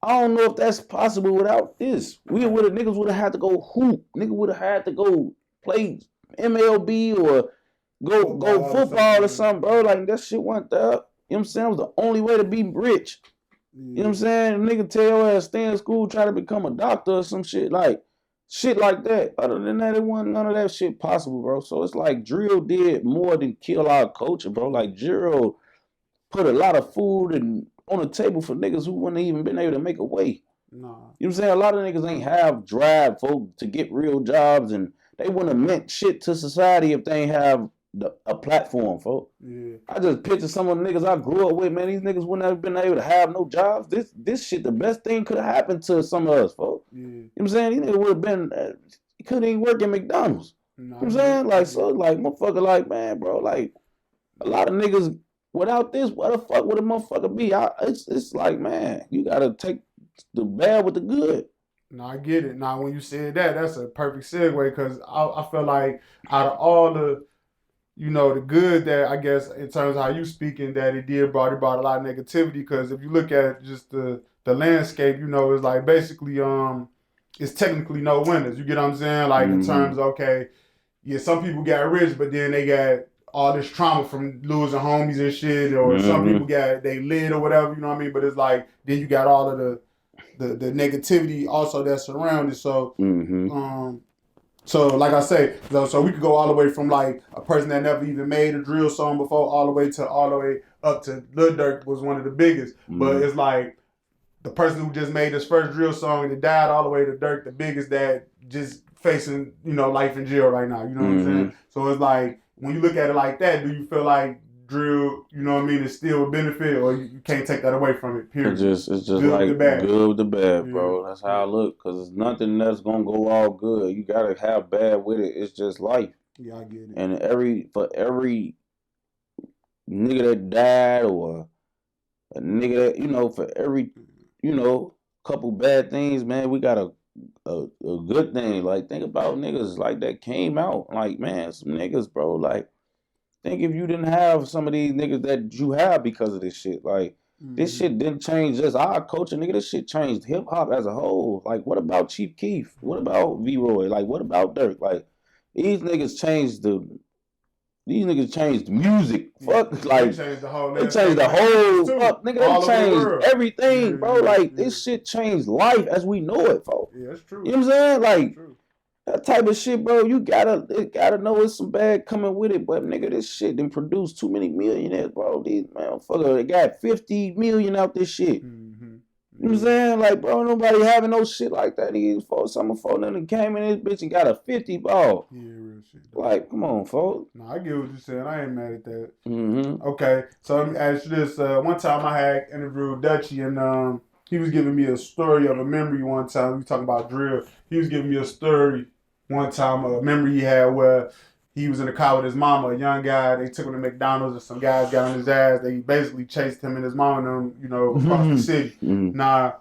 S2: I don't know if that's possible without this. Niggas would have had to go hoop. Nigga would have had to go play MLB or go football or something, bro. Like that shit went there. You know what I'm saying? It was the only way to be rich. You know what I'm saying? Nigga tell your ass stay in school, try to become a doctor or some shit like that. Other than that, it wasn't none of that shit possible, bro. So it's like drill did more than kill our culture, bro. Like drill put a lot of food on the table for niggas who wouldn't even been able to make a way. Nah. You know what I'm saying? A lot of niggas ain't have drive, folk, to get real jobs, and they wouldn't have meant shit to society if they ain't have a platform, folk. Yeah. I just picture some of the niggas I grew up with, man. These niggas wouldn't have been able to have no jobs. This shit, the best thing could have happened to some of us, folk. Yeah. You know what I'm saying? These niggas would have been, couldn't even work at McDonald's.
S1: No,
S2: You know what I'm saying? Like, so, like, motherfucker, like, man, bro, like, a lot of niggas, without this, what the fuck would a motherfucker be? It's like, man, you gotta take the bad with the good.
S1: No, I get it. Now, when you said that, that's a perfect segue because I feel like out of all the, you know, the good that I guess in terms of how you speaking that it brought a lot of negativity because if you look at just the landscape, you know, it's like basically it's technically no winners. You get what I'm saying? Like in terms of, okay, yeah, some people got rich, but then they got all this trauma from losing homies and shit, or some people they lit or whatever, you know what I mean? But it's like then you got all of the negativity also that's surrounded. So so like I say, so we could go all the way from like a person that never even made a drill song before, all the way up to Lil Durk was one of the biggest. But it's like the person who just made his first drill song that died, all the way to Durk, the biggest that just facing, you know, life in jail right now. You know what I'm saying? So it's like when you look at it like that, do you feel like drill, you know what I mean, is still a benefit, or you can't take that away from it, period?
S2: It's just good like with good with the bad, bro. That's how I look, because it's nothing that's going to go all good. You got to have bad with it. It's just life.
S1: Yeah, I get it.
S2: And for every nigga that died, or a nigga that, you know, for every, you know, couple bad things, man, we got a good thing. Like, think about niggas like that came out. Like, man, some niggas, bro, like, think if you didn't have some of these niggas that you have because of this shit. Like, this shit didn't change just our culture, nigga. This shit changed hip-hop as a whole. Like, what about Chief Keef? What about V-Roy? Like, what about Durk? Like, these niggas changed the music. Fuck, like, they changed the whole fuck, nigga, they changed everything, bro. Like, this shit changed life as we know it, folks.
S1: Yeah, that's true.
S2: You know what I'm saying? Like, that type of shit, bro, you gotta know it's some bad coming with it. But nigga, this shit done produced too many millionaires, bro. These motherfuckers, they got 50 million out this shit. You know what I'm saying? Like, bro, nobody having no shit like that. These folks, some folks that came in this bitch and got a 50 ball.
S1: Yeah, real shit.
S2: Like, come on, folks.
S1: No, I get what you're saying. I ain't mad at that. Okay, so let me ask you this. One time I had interviewed Dutchie, and he was giving me a story of a memory one time. We talking about drill. He was giving me a story one time, a memory he had where he was in the car with his mama, a young guy. They took him to McDonald's and some guys got on his ass. They basically chased him and his mom and them, you know, across the city. Now,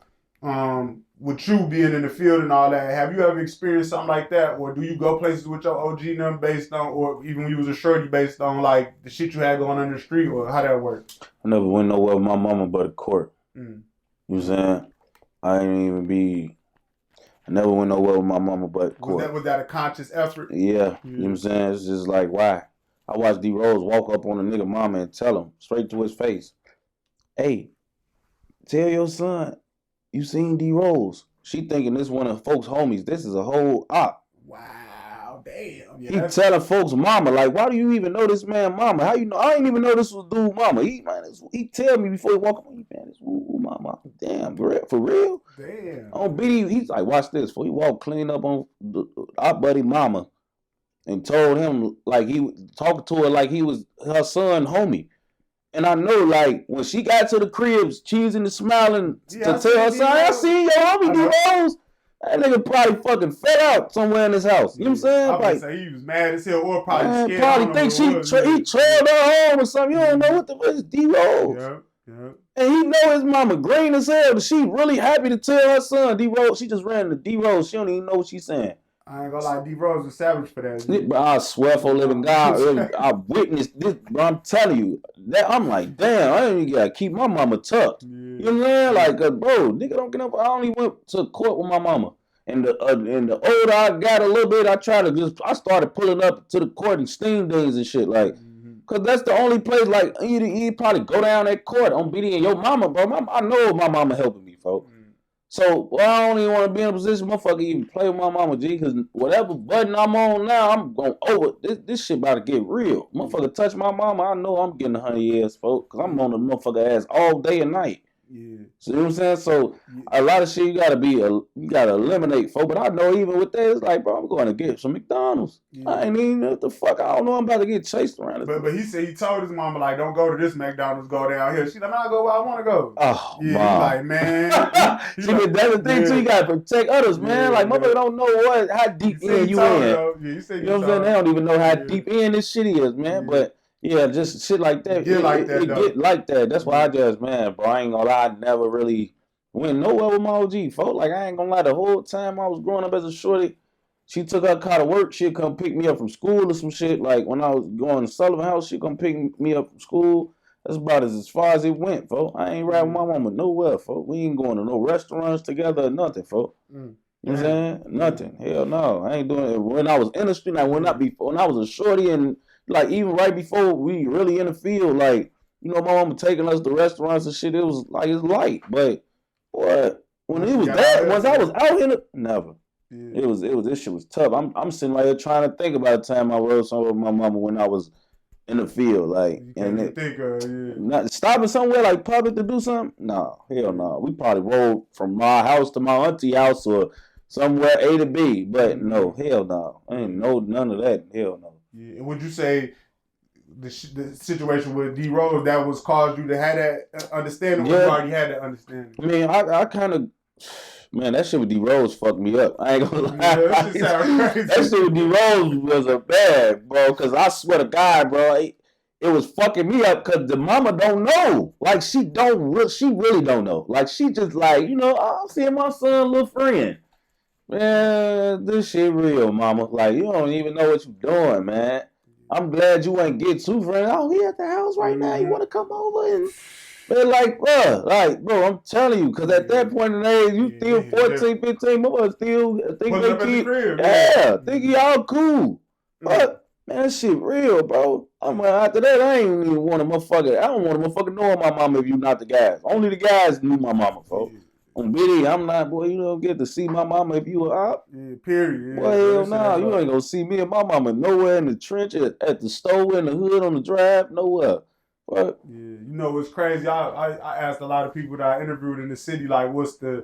S1: with you being in the field and all that, have you ever experienced something like that? Or do you go places with your OG them based on, or even when you was a shorty based on like the shit you had going on in the street, or how that worked?
S2: I never went nowhere with my mama but a court. You know what I'm saying? I never went nowhere with my mama but court.
S1: Was that a conscious effort?
S2: Yeah. You know what I'm saying? It's just like, why? I watched D Rose walk up on a nigga mama and tell him straight to his face, hey, tell your son you seen D Rose. She thinking this one of folks' homies. This is a whole op.
S1: Wow, damn. Yeah,
S2: he telling folks mama, like, why do you even know this man mama? How you know? I ain't even know this was dude mama. He tell me before he walk up, man, this mama. Damn, for real?
S1: Damn.
S2: On BD, he's like, watch this. Before he walked clean up on our buddy mama and told him, like, he talking to her like he was her son homie. And I know, like, when she got to the cribs, cheesing and smiling to tell her son, I seen your homie D Rose. That nigga probably fucking fed out somewhere in his house. You know what I'm saying?
S1: I would say he was mad as hell, or probably scared.
S2: Probably thinks he trailed her home or something. You don't know what the fuck is D Rose.
S1: Yeah.
S2: And he know his mama green as hell. She really happy to tell her son D Rose. She just ran to D Rose. She don't even know what she's saying.
S1: I ain't gonna lie, D Rose was savage for that.
S2: But I swear for living God, I witnessed this, bro. I'm telling you, that I'm like, damn, I ain't even gotta keep my mama tucked. Yeah. You know what I'm saying? Like, bro, nigga don't get up. I only went to court with my mama, and the older I got a little bit, I started pulling up to the court and steam days and shit, like, cause that's the only place. Like, you probably go down that court on BD and your mama, bro. I know my mama helping me, folks. So, I don't even want to be in a position, motherfucker, even play with my mama, G, because whatever button I'm on now, I'm going over. This shit about to get real. Motherfucker touch my mama, I know I'm getting 100 years, folks, because I'm on the motherfucker ass all day and night.
S1: Yeah.
S2: So you know what I'm saying? So a lot of shit you gotta eliminate, folks. But I know even with that, it's like, bro, I'm going to get some McDonald's.
S1: Yeah.
S2: I ain't even what the fuck. I don't know. I'm about to get chased around.
S1: But he said he told his mama like, don't go to this McDonald's, go down here. She like, I'll go where I want to go.
S2: Oh,
S1: yeah,
S2: mom.
S1: He like, man.
S2: See, but that's the thing too. You gotta protect others, man. Like motherfucker don't know how deep in you in.
S1: You
S2: know what I'm saying? They don't even know how deep in this shit is, man. But yeah, just shit like that. It get like that. That's why I just, man, bro, I ain't gonna lie, I never really went nowhere with my OG, folks. Like, I ain't gonna lie, the whole time I was growing up as a shorty, she took her car to work, she'd come pick me up from school or some shit. Like, when I was going to Sullivan House, she'd come pick me up from school. That's about as far as it went, folks. I ain't riding with my mama nowhere, folks. We ain't going to no restaurants together or nothing, folks. You know what I'm saying? Nothing. Hell no. I ain't doing it. When I was in the street, like when I was a shorty and like even right before we really in the field, like, you know, my mama taking us to restaurants and shit, it was like it's light. But what when it was that once I was out here, never. It was this shit was tough. I'm sitting right here trying to think about the time I rode somewhere with my mama when I was in the field, like, not stopping somewhere like public to do something. No, hell no. We probably rode from my house to my auntie house or somewhere A to B, but no, hell no. I ain't know none of that. Hell no.
S1: Yeah, and would you say the situation with D Rose that was caused you to have that understanding? Or you already had that understanding?
S2: I mean, I kind of. Man, that shit with D Rose fucked me up. I ain't gonna lie. That shit with D Rose was a bad, bro. Cause I swear to God, bro, it was fucking me up. Cause the mama don't know. Like she really don't know. Like she just like, you know, I'm seeing my son, little friend. Man, this shit real, mama. Like you don't even know what you doing, man. I'm glad you ain't get too friends. Oh, he at the house right now. You want to come over and? Man, like, bro, I'm telling you, because at that point in age, you still 14, 15, motherfuckers still think think y'all cool. But, man, that shit real, bro. After that, I ain't even want a motherfucker. I don't want a motherfucker knowing my mama if you not the guys. Only the guys knew my mama, folks. On BD, I'm not, boy, you don't get to see my mama if you are out.
S1: Yeah, period.
S2: Boy, hell no, you ain't gonna see me and my mama nowhere in the trench, at the store, in the hood, on the drive, nowhere. What?
S1: Yeah, you know what's crazy? I asked a lot of people that I interviewed in the city, like, what's a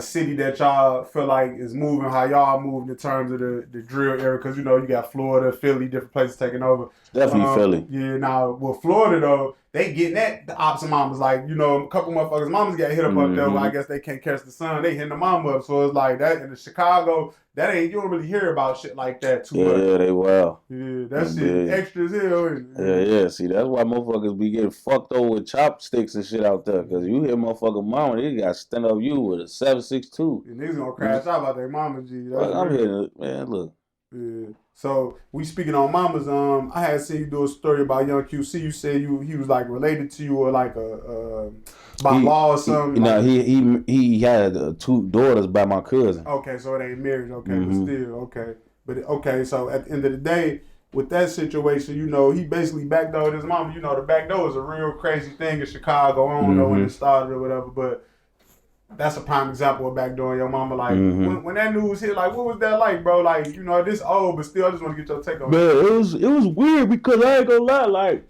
S1: city that y'all feel like is moving how y'all moving in terms of the drill area? Because, you know, you got Florida, Philly, different places taking over.
S2: Definitely Philly.
S1: Yeah, now, with Florida, though, they getting that, the ops and mamas. Like, you know, a couple motherfuckers' mamas got hit up there, but I guess they can't catch the sun. They hitting the mama up. So it's like that. In the Chicago, you don't really hear about shit like that too much.
S2: Yeah, they wild.
S1: Yeah, that shit extra as hell.
S2: Yeah. See, that's why motherfuckers be getting fucked over with chopsticks and shit out there. Because you hear motherfucker mama, they got to stand up you with a 7.62.
S1: And niggas gonna crash out about their mama, G.
S2: I'm here, man, look.
S1: Yeah. So we speaking on mamas. I had seen you do a story about Young QC. You said he was like related to you or like by law or something.
S2: He had 2 daughters by my cousin.
S1: Okay, so it ain't marriage. Okay, but still okay. But okay, so at the end of the day, with that situation, you know, he basically backdoored his mama. You know, the backdoor is a real crazy thing in Chicago. I don't know when it started or whatever, but that's a prime example of backdooring your mama. Like, when that news hit, like, what was that like, bro? Like, you know, this old, but still, I just want to get your take on it.
S2: Man, it was weird because I ain't gonna lie, like,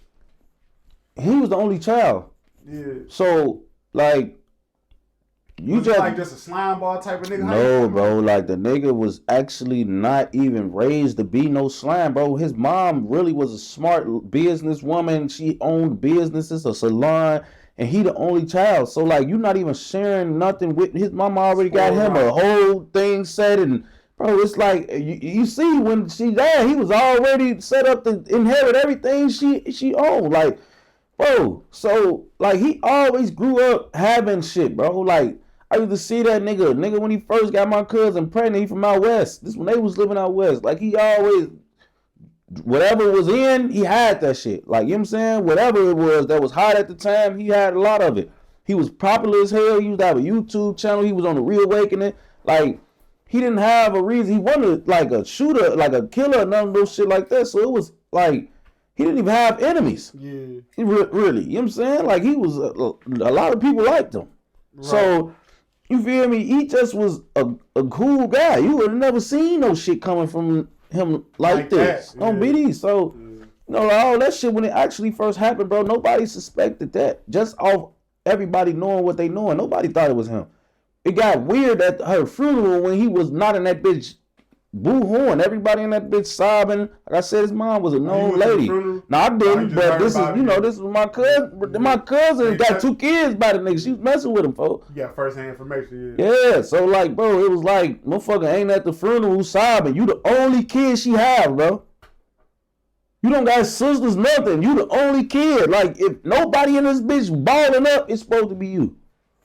S2: he was the only child.
S1: Yeah.
S2: So, like, you
S1: was
S2: just
S1: like just a slime ball type of nigga?
S2: No, bro. Like, the nigga was actually not even raised to be no slime, bro. His mom really was a smart businesswoman. She owned businesses, a salon. And he the only child. So, like, you not even sharing nothing with his mama already got him a whole thing set. And, bro, it's like, you see, when she died, he was already set up to inherit everything she owned. Like, bro, so, like, he always grew up having shit, bro. Like, I used to see that nigga when he first got my cousin pregnant, he from out west. This when they was living out west. Like, he always... whatever was in, he had that shit. Like, you know what I'm saying? Whatever it was that was hot at the time, he had a lot of it. He was popular as hell. He used to have a YouTube channel. He was on the Reawakening. Like, he didn't have a reason. He wasn't like a shooter, like a killer, none of those shit like that. So it was like, he didn't even have enemies.
S1: Yeah.
S2: He really, you know what I'm saying? Like, he was, a lot of people liked him. Right. So, you feel me? He just was a cool guy. You would have never seen no shit coming from him like this on BD. So, you know, all that shit when it actually first happened, bro, nobody suspected that. Just off everybody knowing what they knowing. Nobody thought it was him. It got weird at her funeral when he was not in that bitch boo-hooing. Everybody in that bitch sobbing. Like I said, his mom was a known lady. No, I didn't, but this is, this is my cousin. My cousin got 2 kids by the nigga. She was messing with him, folks.
S1: You got first-hand information,
S2: yeah. So, like, bro, it was like, motherfucker ain't at the funeral sobbing. You the only kid she have, bro. You don't got sisters, nothing. You the only kid. Like, if nobody in this bitch balling up, it's supposed to be you.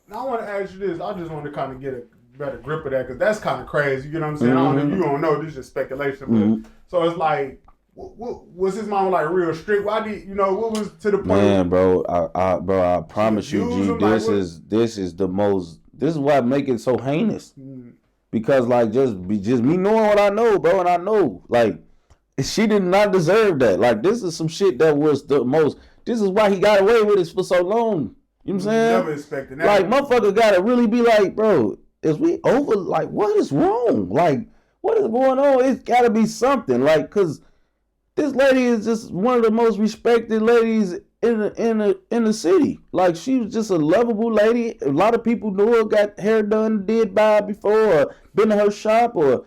S1: Now, I want to ask you this. I just want to kind of get a better grip of that because that's kind of crazy. You know what I'm saying? I don't know. You don't know. This is just speculation. But, so it's like, was his mom like real strict? Why did what was to the point?
S2: Man, bro, I promise you, G, this is the most. This is what make it so heinous. Because like just me knowing what I know, bro, and I know like she did not deserve that. Like this is some shit that was the most. This is why he got away with it for so long. You know what I'm saying?
S1: Never expected that.
S2: Like, motherfucker gotta really be like, bro, is we over? Like, what is wrong? Like, what is going on? It's gotta be something. Like, cause this lady is just one of the most respected ladies in the city. Like, she was just a lovable lady. A lot of people knew her, got hair done, did by before, or been to her shop, or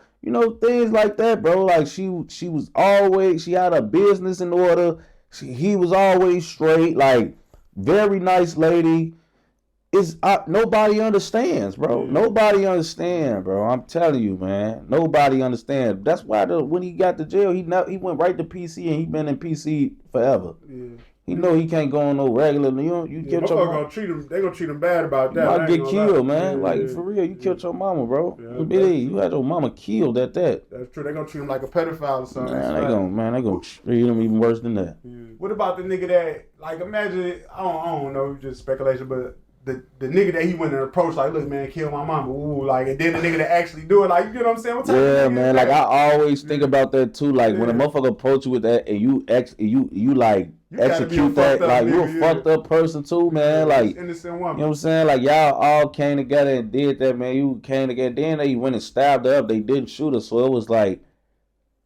S2: things like that, bro. Like, she was always, she had her business in order. He was always straight. Like, very nice lady. Nobody understands, bro. Nobody understands, bro. I'm telling you, man. Nobody understands. That's why when he got to jail, he went right to PC and he been in PC forever. Yeah. He know he can't go on no regular. You killed your mama.
S1: They gonna treat him bad about that.
S2: You might get killed, man. Like for real, you killed your mama, bro. Yeah, you had your mama killed at that.
S1: That's true. They gonna treat him like a pedophile or something.
S2: Man, they gonna treat him even worse than that.
S1: Yeah. What about the nigga that, like, imagine, I don't know, just speculation, but the nigga that he went and approached, like, look, man, kill my mama, ooh, like, and then the nigga that actually do it, like, you know what I'm saying? What type of
S2: man, like, I always think about that too. Like, when a motherfucker approach you with that, and you like execute that, like, you a fucked up person too, man. Like,
S1: innocent woman.
S2: You know what I'm saying? Like, y'all all came together and did that, man. You came together, then they went and stabbed her up. They didn't shoot her, so it was like,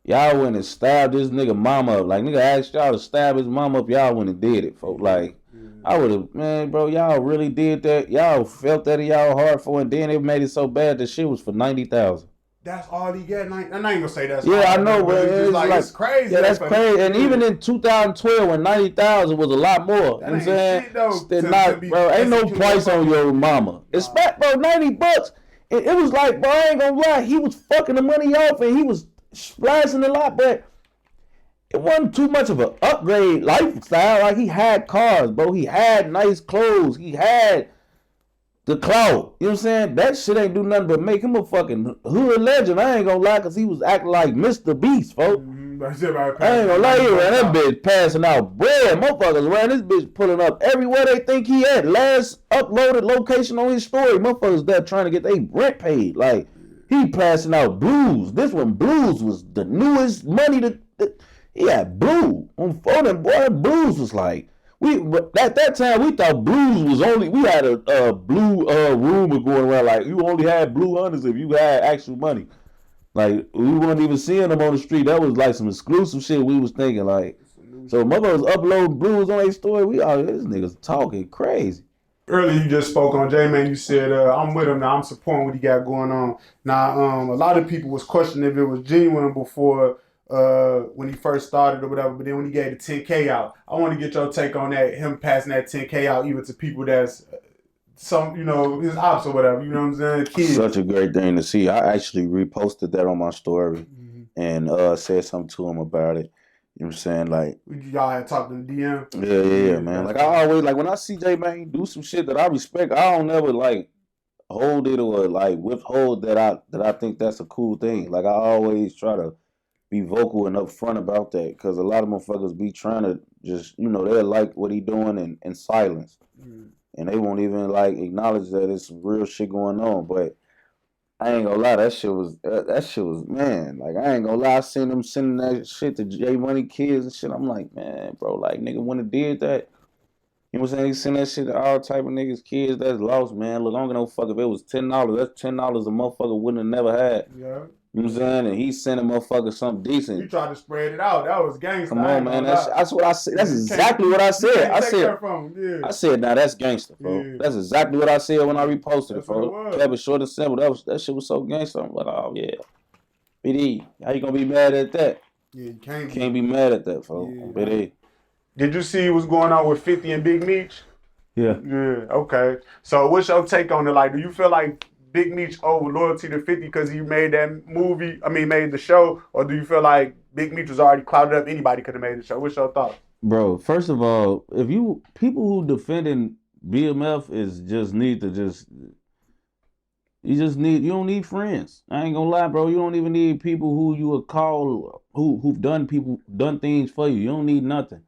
S2: y'all went and stabbed this nigga mama up. Like, nigga asked y'all to stab his mama up, y'all went and did it, folks. Like, I would have, man, bro, y'all really did that. Y'all felt that in y'all heart for it, and then it made it so bad that shit was for $90,000.
S1: That's all he got. I'm not even gonna say that's
S2: all. I know, but
S1: it's crazy.
S2: Yeah, that's crazy. And even in 2012, when 90,000 was a lot more, you know what I'm saying? Bro, ain't no price on your mama. Expect, bro, $90. It was like, bro, I ain't gonna lie, he was fucking the money off, and he was splashing a lot, but it wasn't too much of an upgrade lifestyle. Like, he had cars, bro. He had nice clothes. He had the clout. You know what I'm saying? That shit ain't do nothing but make him a fucking hood legend. I ain't gonna lie, because he was acting like Mr. Beast, folks. I ain't gonna lie, he ran that bitch passing out bread. Motherfuckers ran this bitch pulling up everywhere they think he at. Last uploaded location on his story, motherfuckers there trying to get their rent paid. Like, he passing out blues. This one, blues was the newest money he had blue on phone, boy. Blues was like, at that time we thought blues was only, we had a blue rumor going around, like you only had blue hunters if you had actual money. Like, we weren't even seeing them on the street. That was like some exclusive shit we was thinking, like. So mother was uploading blues on their story. This niggas talking crazy.
S1: Earlier you just spoke on J-Man. You said, I'm with him now. I'm supporting what he got going on. Now, a lot of people was questioning if it was genuine before when he first started or whatever, but then when he gave the 10K out, I want to get your take on that, him passing that 10K out even to people that's some, his ops or whatever, you know what I'm saying? Kids.
S2: Such a great thing to see. I actually reposted that on my story and said something to him about it. You know what I'm saying? Like,
S1: y'all had talked in the DM?
S2: Yeah, man. Like, I always, like, when I see J-Man do some shit that I respect, I don't never, like, hold it or, like, withhold that I think that's a cool thing. Like, I always try to be vocal and upfront about that, because a lot of motherfuckers be trying to just, they'll like what he doing in silence. And they won't even, like, acknowledge that it's some real shit going on. But I ain't gonna lie, that shit was, man, like, I ain't gonna lie, I seen them sending that shit to J Money kids and shit. I'm like, man, bro, like, nigga, when it did that, you know what I'm saying? He send that shit to all type of niggas, kids that's lost, man. Look, I don't give no fuck if it was $10. That's $10 a motherfucker wouldn't have never had.
S1: Yeah.
S2: You know what I'm saying? And he sent a motherfucker something
S1: You
S2: decent.
S1: tried to spread it out. That was gangster.
S2: Come on, man. That's what I said. That's
S1: You
S2: exactly what I said.
S1: You can't
S2: I
S1: take
S2: said
S1: that from him. Yeah.
S2: I said, nah, that's gangster, bro.
S1: Yeah.
S2: That's exactly what I said when I reposted
S1: That's
S2: it, bro.
S1: what it was.
S2: Kept it short and simple. That shit was so gangster. I'm like, oh yeah. BD, how you gonna be mad at that?
S1: Yeah, you can't
S2: be mad at that, folks.
S1: Yeah.
S2: BD.
S1: Did you see what's going on with 50 and Big Meech?
S2: Yeah.
S1: Yeah, okay. So what's your take on it? Like, do you feel like Big Meech owed loyalty to 50 because he made that movie, made the show? Or do you feel like Big Meech was already clouded up, anybody could have made the show? What's your thought?
S2: Bro, first of all, if you, people who defending BMF is just need to just, you don't need friends. I ain't gonna lie, bro. You don't even need people who you would call, who've done things for you. You don't need nothing.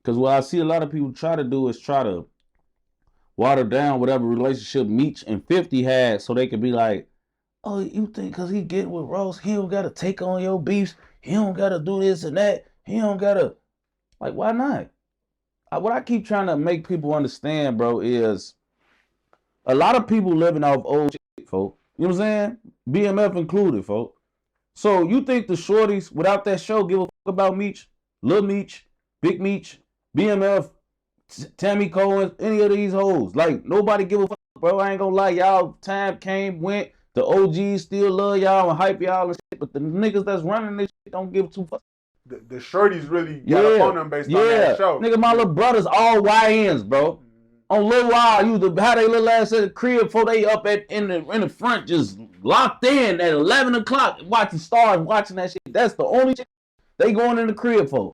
S2: Because what I see a lot of people try to do is try to water down whatever relationship Meech and 50 had so they could be like, oh, you think because he get with Ross, he don't got to take on your beefs. He don't got to do this and that. He don't got to. Like, why not? What I keep trying to make people understand, bro, is a lot of people living off old shit, folks. You know what I'm saying? BMF included, folks. So you think the shorties without that show give a fuck about Meech, Lil Meech, Big Meech, BMF, Tammy Cohen, any of these hoes? Like, nobody give a fuck, bro. I ain't gonna lie. Y'all time came, went. The OGs still love y'all and hype y'all and shit, but the niggas that's running this shit don't give two fucks.
S1: The shorties really got up on them based on that show.
S2: Nigga, my little brothers all YNs, bro. On Lil Wild, how they little ass at the crib before they up in the front, just locked in at 11 o'clock, watching stars, watching that shit. That's the only shit they going in the crib for.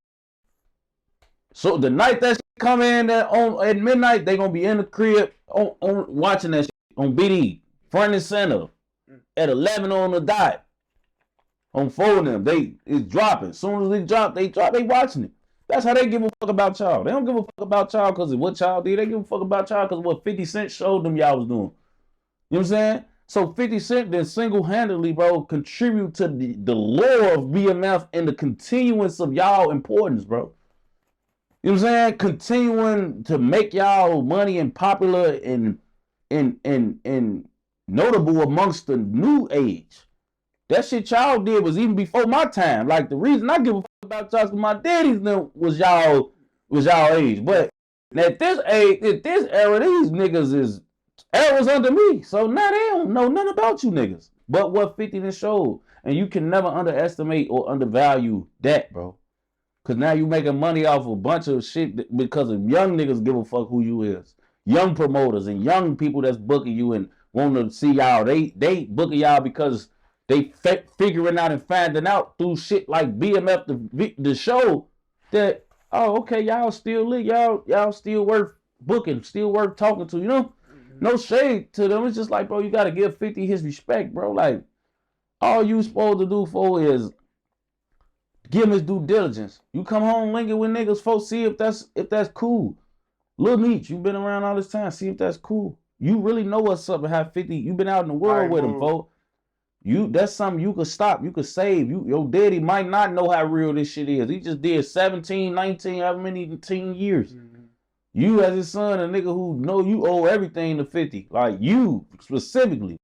S2: So the night that shit come in at midnight, they gonna be in the crib on watching that shit on BD, front and center, at 11 on the dot. On phone them, it's dropping. As soon as they drop, they watching it. That's how they give a fuck about y'all. They don't give a fuck about y'all because of what y'all did. They give a fuck about y'all because of what 50 Cent showed them y'all was doing. You know what I'm saying? So 50 Cent then single-handedly, bro, contribute to the lore of BMF and the continuance of y'all importance, bro. You know what I'm saying? Continuing to make y'all money and popular and notable amongst the new age. That shit y'all did was even before my time. Like, the reason I give a fuck about y'all is my daddy's was y'all age. But at this age, at this era, these niggas is eras under me. So now they don't know nothing about you niggas. But what 50 done showed. And you can never underestimate or undervalue that, bro. Because now you making money off a bunch of shit because of young niggas give a fuck who you is. Young promoters and young people that's booking you and wanting to see y'all. They booking y'all because they figuring out and finding out through shit like BMF, the show, that, oh, okay, y'all still lit. Y'all still worth booking, still worth talking to, you know? No shade to them. It's just like, bro, you got to give 50 his respect, bro. Like, all you supposed to do for is give him his due diligence. You come home linking with niggas, folks, see if that's cool. Lil Meech, you been around all this time, see if that's cool. You really know what's up and have 50. You been out in the world with him, folks. That's something you could stop, you could save. Your daddy might not know how real this shit is. He just did 17, 19, however many 10 years. Mm-hmm. You as his son, a nigga who know you owe everything to 50. Like, you specifically,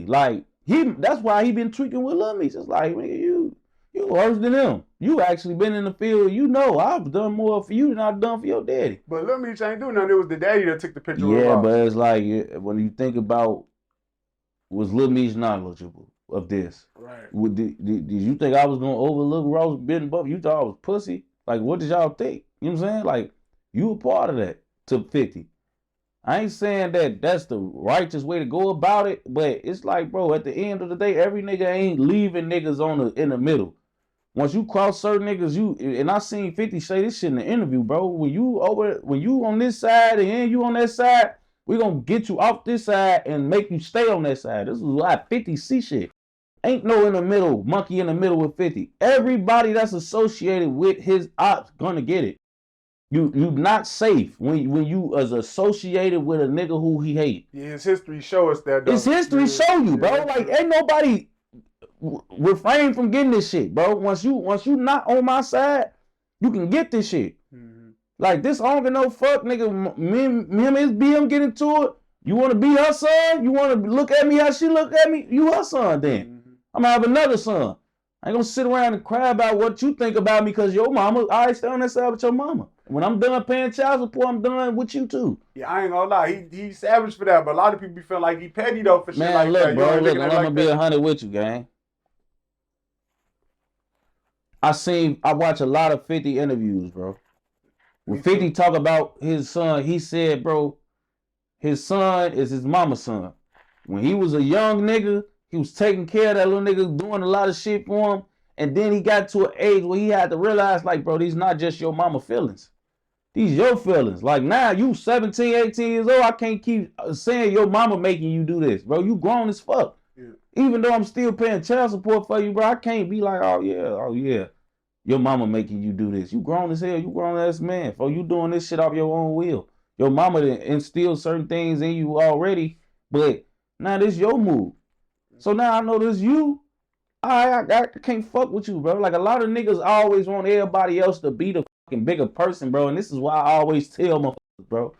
S2: like, that's why he been tweaking with Lil Meech. It's like, nigga, you worse than him. You actually been in the field. You know, I've done more for you than I've done for your daddy.
S1: But Lil Meech ain't do nothing. It was the daddy that took the picture.
S2: Yeah, but it's like, when you think about, was Lil Meech knowledgeable of this? Right. Did you think I was gonna overlook Ross Ben Buff? You thought I was pussy? Like, what did y'all think? You know what I'm saying? Like, you were part of that to 50. I ain't saying that that's the righteous way to go about it, but it's like, bro, at the end of the day, every nigga ain't leaving niggas in the middle. Once you cross certain niggas, and I seen 50 say this shit in the interview, bro. When you on this side and you on that side, we gonna get you off this side and make you stay on that side. This is why 50 see shit. Ain't no in the middle, monkey in the middle with 50. Everybody that's associated with his ops gonna get it. You not safe when you is associated with a nigga who he hate.
S1: Yeah, his history show us that, though.
S2: His history show you, bro. Like, ain't nobody refrain from getting this shit, bro. Once you not on my side, you can get this shit. Mm-hmm. Like, this, I don't give no fuck, nigga. Me and his BM get into it. You want to be her son? You want to look at me how she look at me? You her son then.
S1: Mm-hmm.
S2: I'm going to have another son. I ain't going to sit around and cry about what you think about me because your mama, I already stay on that side with your mama. When I'm done paying child support, I'm done with you too.
S1: Yeah, I ain't gonna lie. He savage for that, but a lot of people be feeling like he petty though for shit
S2: Man,
S1: like
S2: look,
S1: that.
S2: bro, look, I'm
S1: like
S2: going to be
S1: that.
S2: 100 with you, gang. I watch a lot of 50 interviews, bro. When 50 talk about his son, he said, bro, his son is his mama's son. When he was a young nigga, he was taking care of that little nigga, doing a lot of shit for him. And then he got to an age where he had to realize, like, bro, these not just your mama feelings. These your feelings. Like, now you 17, 18 years old, I can't keep saying your mama making you do this, bro. You grown as fuck. Yeah. Even though I'm still paying child support for you, bro, I can't be like, oh yeah, your mama making you do this. You grown as hell. You grown ass man. For you doing this shit off your own will. Your mama instilled certain things in you already, but now this your move. So now I know this you. I can't fuck with you, bro. Like a lot of niggas always want everybody else to be the fucking bigger person, bro. And this is why I always tell motherfuckers, bro.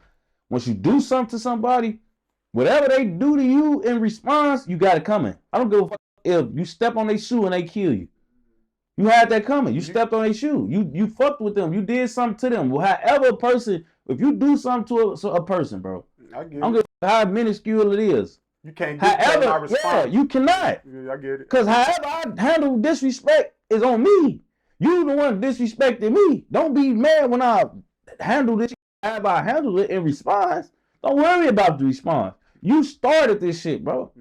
S2: Once you do something to somebody, whatever they do to you in response, you got it coming. I don't give a fuck if you step on their shoe and they kill you. You had that coming. You stepped on their shoe. You fucked with them. You did something to them. Well, however a person, if you do something to a person, bro, I don't give a how minuscule it is.
S1: You can't dictate my response.
S2: Yeah, you cannot.
S1: Yeah, I get it.
S2: Because however I handle disrespect is on me. You the one disrespecting me. Don't be mad when I handle this. However I handle it in response. Don't worry about the response. You started this shit, bro.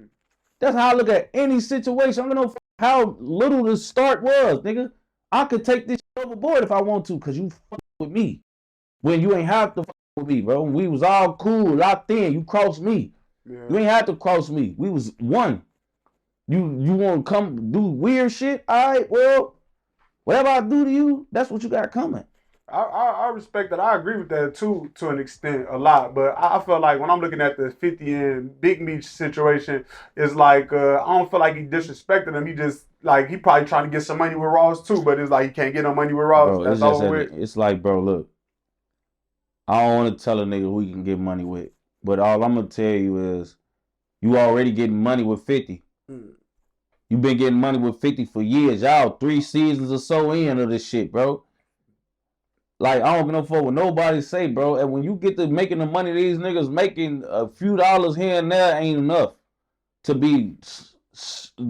S2: That's how I look at any situation. I don't know how little the start was, nigga. I could take this overboard if I want to, because you fuck with me. When you ain't have to fuck with me, bro. We was all cool, locked in. You crossed me. Yeah. You ain't have to cross me. We was one. You want to come do weird shit? All right, well, whatever I do to you, that's what you got coming.
S1: I respect that. I agree with that too, to an extent, a lot. But I feel like when I'm looking at the 50 and Big Meech situation, it's like I don't feel like he disrespected him. He just like he probably trying to get some money with Ross too, but it's like he can't get no money with Ross.
S2: Bro, that's over with. It's like, bro, look, I don't want to tell a nigga who he can get money with, but all I'm gonna tell you is, you already getting money with 50. You been getting money with 50 for years. Y'all 3 seasons or so in of this shit, bro. Like, I don't give no fuck what nobody say, bro. And when you get to making the money these niggas making, a few dollars here and there ain't enough to be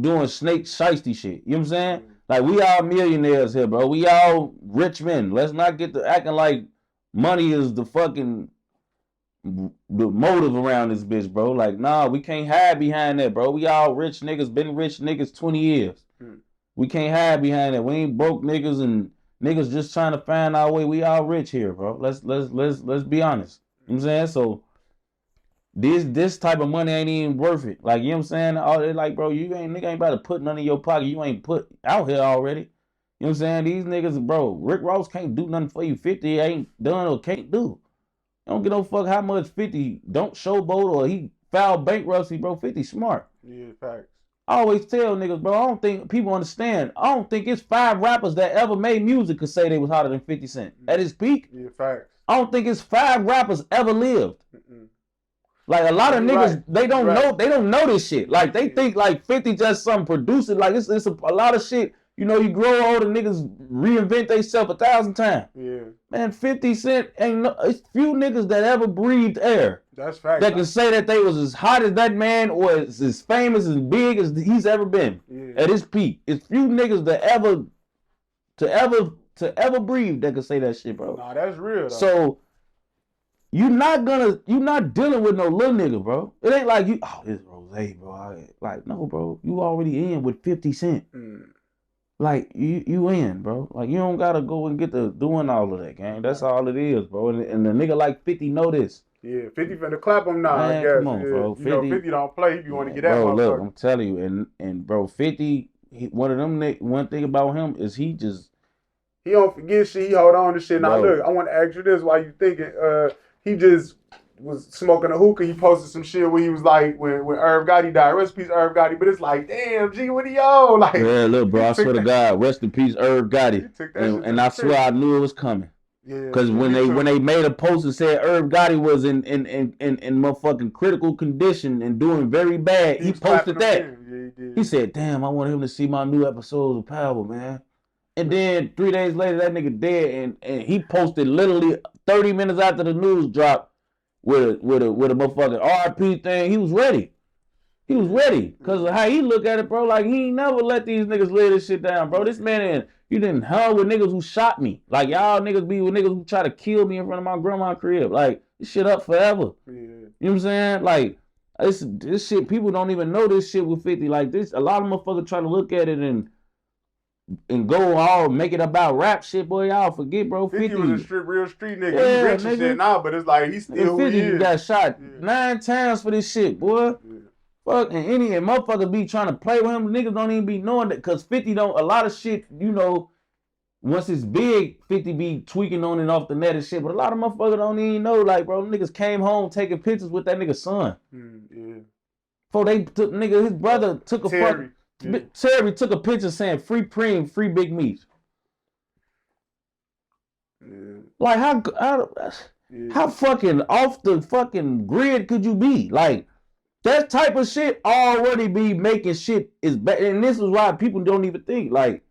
S2: doing snake shiesty shit. You know what I'm saying? Like, we all millionaires here, bro. We all rich men. Let's not get to acting like money is the fucking the motive around this bitch, bro. Like, nah, we can't hide behind that, bro. We all rich niggas, been rich niggas 20 years. We can't hide behind that. We ain't broke niggas and niggas just trying to find our way. We all rich here, bro. Let's be honest. You know what I'm saying? So this type of money ain't even worth it. Like, you know what I'm saying? All like, bro, nigga ain't about to put none in your pocket. You ain't put out here already. You know what I'm saying? These niggas, bro, Rick Ross can't do nothing for you. 50 ain't done or can't do. I don't give no fuck how much 50 don't showboat or he filed bankruptcy, bro. 50 smart.
S1: Yeah, facts.
S2: I always tell niggas, bro, I don't think people understand. I don't think it's 5 rappers that ever made music could say they was hotter than 50 Cent. At his peak.
S1: Yeah, facts.
S2: I don't think it's 5 rappers ever lived. Like a lot of niggas, they don't know this shit. Like they think like 50 just some producer. Like it's a lot of shit. You know, you grow old and niggas reinvent themselves 1,000 times. Yeah. Man, 50 Cent it's few niggas that ever breathed air. That's fact. That can say that they was as hot as that man or as famous as big as he's ever been at his peak. It's few niggas that ever breathe that can say that shit, bro.
S1: Nah, that's real though.
S2: So you're not dealing with no little nigga, bro. It ain't like you, oh, this Rose, bro. Like, no, bro. You already in with 50 Cent. Like, you in, bro. Like, you don't gotta go and get to doing all of that, gang. That's all it is, bro. And the nigga like 50 know this.
S1: Yeah, 50 finna clap him now,
S2: man,
S1: I guess.
S2: Come on, bro.
S1: 50, you know, 50 don't play if you want to get that
S2: motherfucker.
S1: Bro,
S2: look, I'm telling you. And bro, 50, one thing about him is he
S1: don't forget shit. He hold on to shit. Now, look, I want to ask you this while you thinking. He just was smoking a hookah. He posted some shit where he was like, when Irv Gotti died, rest in peace, Irv Gotti. But it's like, damn, G, what are y'all? Like,
S2: yeah, look, bro, I swear to God, rest in peace, Irv Gotti. And I swear I knew it was coming.
S1: Yeah.
S2: Cause when they made a post and said Irv Gotti was in motherfucking critical condition and doing very bad, he posted that.
S1: Yeah, he did.
S2: He said, "Damn, I want him to see my new episodes of Power, man." And then 3 days later, that nigga dead, and he posted literally 30 minutes after the news dropped with a motherfucking RP thing. He was ready. He was ready because of how he look at it, bro. Like, he ain't never let these niggas lay this shit down, bro. This man, you didn't hung with niggas who shot me. Like, y'all niggas be with niggas who try to kill me in front of my grandma's crib. Like, this shit up forever. Yeah. You know what I'm saying? Like, this shit, people don't even know this shit with 50. Like, this, a lot of motherfuckers try to look at it and go all make it about rap shit, boy. Y'all forget, bro.
S1: 50 was a real street nigga. Yeah, he rich and shit now, but it's like he still 50 who he is.
S2: Got shot 9 times for this shit, boy. Yeah. Fuck, and any motherfuckers be trying to play with him. Niggas don't even be knowing that, because 50 don't, a lot of shit, you know, once it's big, 50 be tweaking on and off the net and shit. But a lot of motherfuckers don't even know, like, bro, niggas came home taking pictures with that nigga's son. Yeah. Before they took, nigga, his brother took a fucking. Yeah. Terry took a picture saying free Preem, free Big Meech. Yeah. Like, how fucking off the fucking grid could you be? Like, that type of shit already be making shit is bad. And this is why people don't even think, like,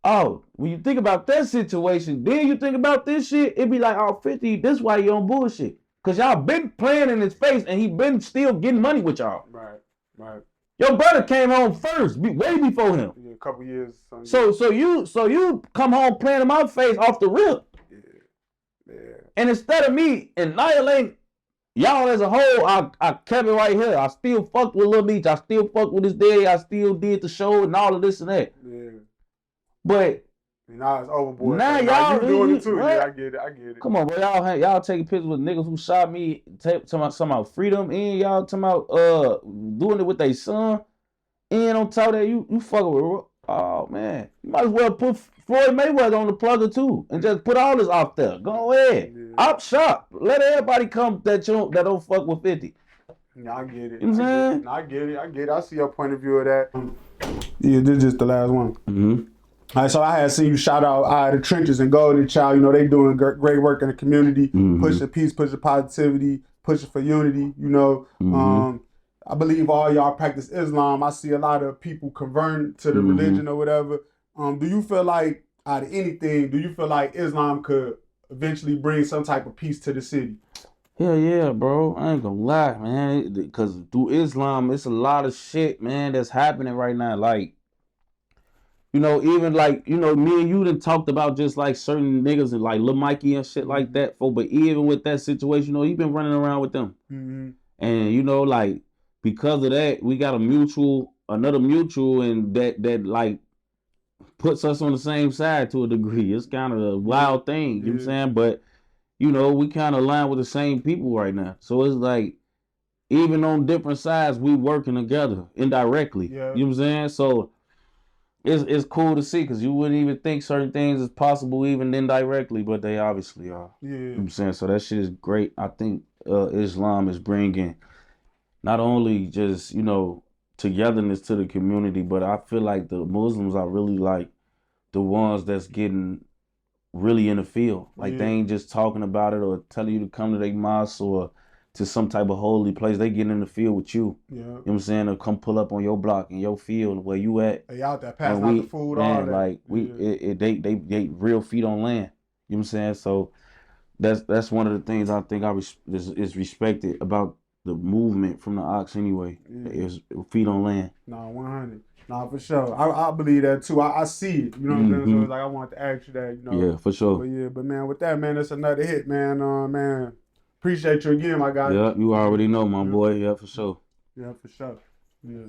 S2: oh, when you think about that situation, then you think about this shit, it be like, oh, 50, this why you on bullshit. Because y'all been playing in his face and he been still getting money with y'all. Right. Your brother came home first, way before him. Yeah, a couple years. So you come home playing in my face off the rip. Yeah. And instead of me annihilating y'all as a whole, I kept it right here. I still fucked with Lil Meech. I still fucked with his daddy. I still did the show and all of this and that. Yeah. But now it's overboard. Now y'all you doing it too. Yeah, I get it. Come on, bro. Y'all taking pictures with niggas who shot me, talking about freedom, and y'all talking about doing it with their son. And on top of that, you fucking with, oh man, you might as well put Floyd Mayweather on the plugger too, and just put all this off there. Go ahead, up shop. Let everybody come that don't fuck with 50. Yeah, I get it. You know what I'm saying? I get it. I see your point of view of that. Yeah, this is just the last one. Mm-hmm. All right, so I had seen you shout out the trenches and Golden Child. You know, they doing great work in the community, pushing peace, pushing positivity, pushing for unity. You know, I believe all y'all practice Islam. I see a lot of people converting to the religion or whatever. Do you feel like, out of anything, do you feel like Islam could eventually bring some type of peace to the city? Hell yeah, bro. I ain't gonna lie, man. Because through Islam, it's a lot of shit, man, that's happening right now. Like, you know, even like, you know, me and you done talked about just like certain niggas and like Lil Mikey and shit like that. But even with that situation, you know, he been running around with them. And, you know, like, because of that, we got another mutual, and that like puts us on the same side to a degree. It's kind of a wild thing, you know what I'm saying? But, you know, we kind of align with the same people right now. So it's like, even on different sides, we working together indirectly. Yeah. You know what I'm saying? So it's cool to see, because you wouldn't even think certain things is possible even indirectly, but they obviously are. Yeah. You know what I'm saying? So that shit is great. I think Islam is bringing not only just, you know, togetherness to the community, but I feel like the Muslims are really like the ones that's getting really in the field. Like, they ain't just talking about it or telling you to come to their mosque or to some type of holy place. They getting in the field with you. Yeah. You know what I'm saying? Or come pull up on your block in your field where you at. They out there passing out the food, all that. Like, they real feet on land. You know what I'm saying? So that's one of the things I think is respected about the movement from the Ox anyway. Is feet on land. No, 100. No, for sure. I believe that too. I see it. You know what I'm saying? So it's like, I wanted to ask you that, you know. Yeah, for sure. But man, with that, man, that's another hit, man. Man, appreciate you again, my guy. Yeah, you already know, my boy. Yeah, for sure. Yeah, for sure. Yeah.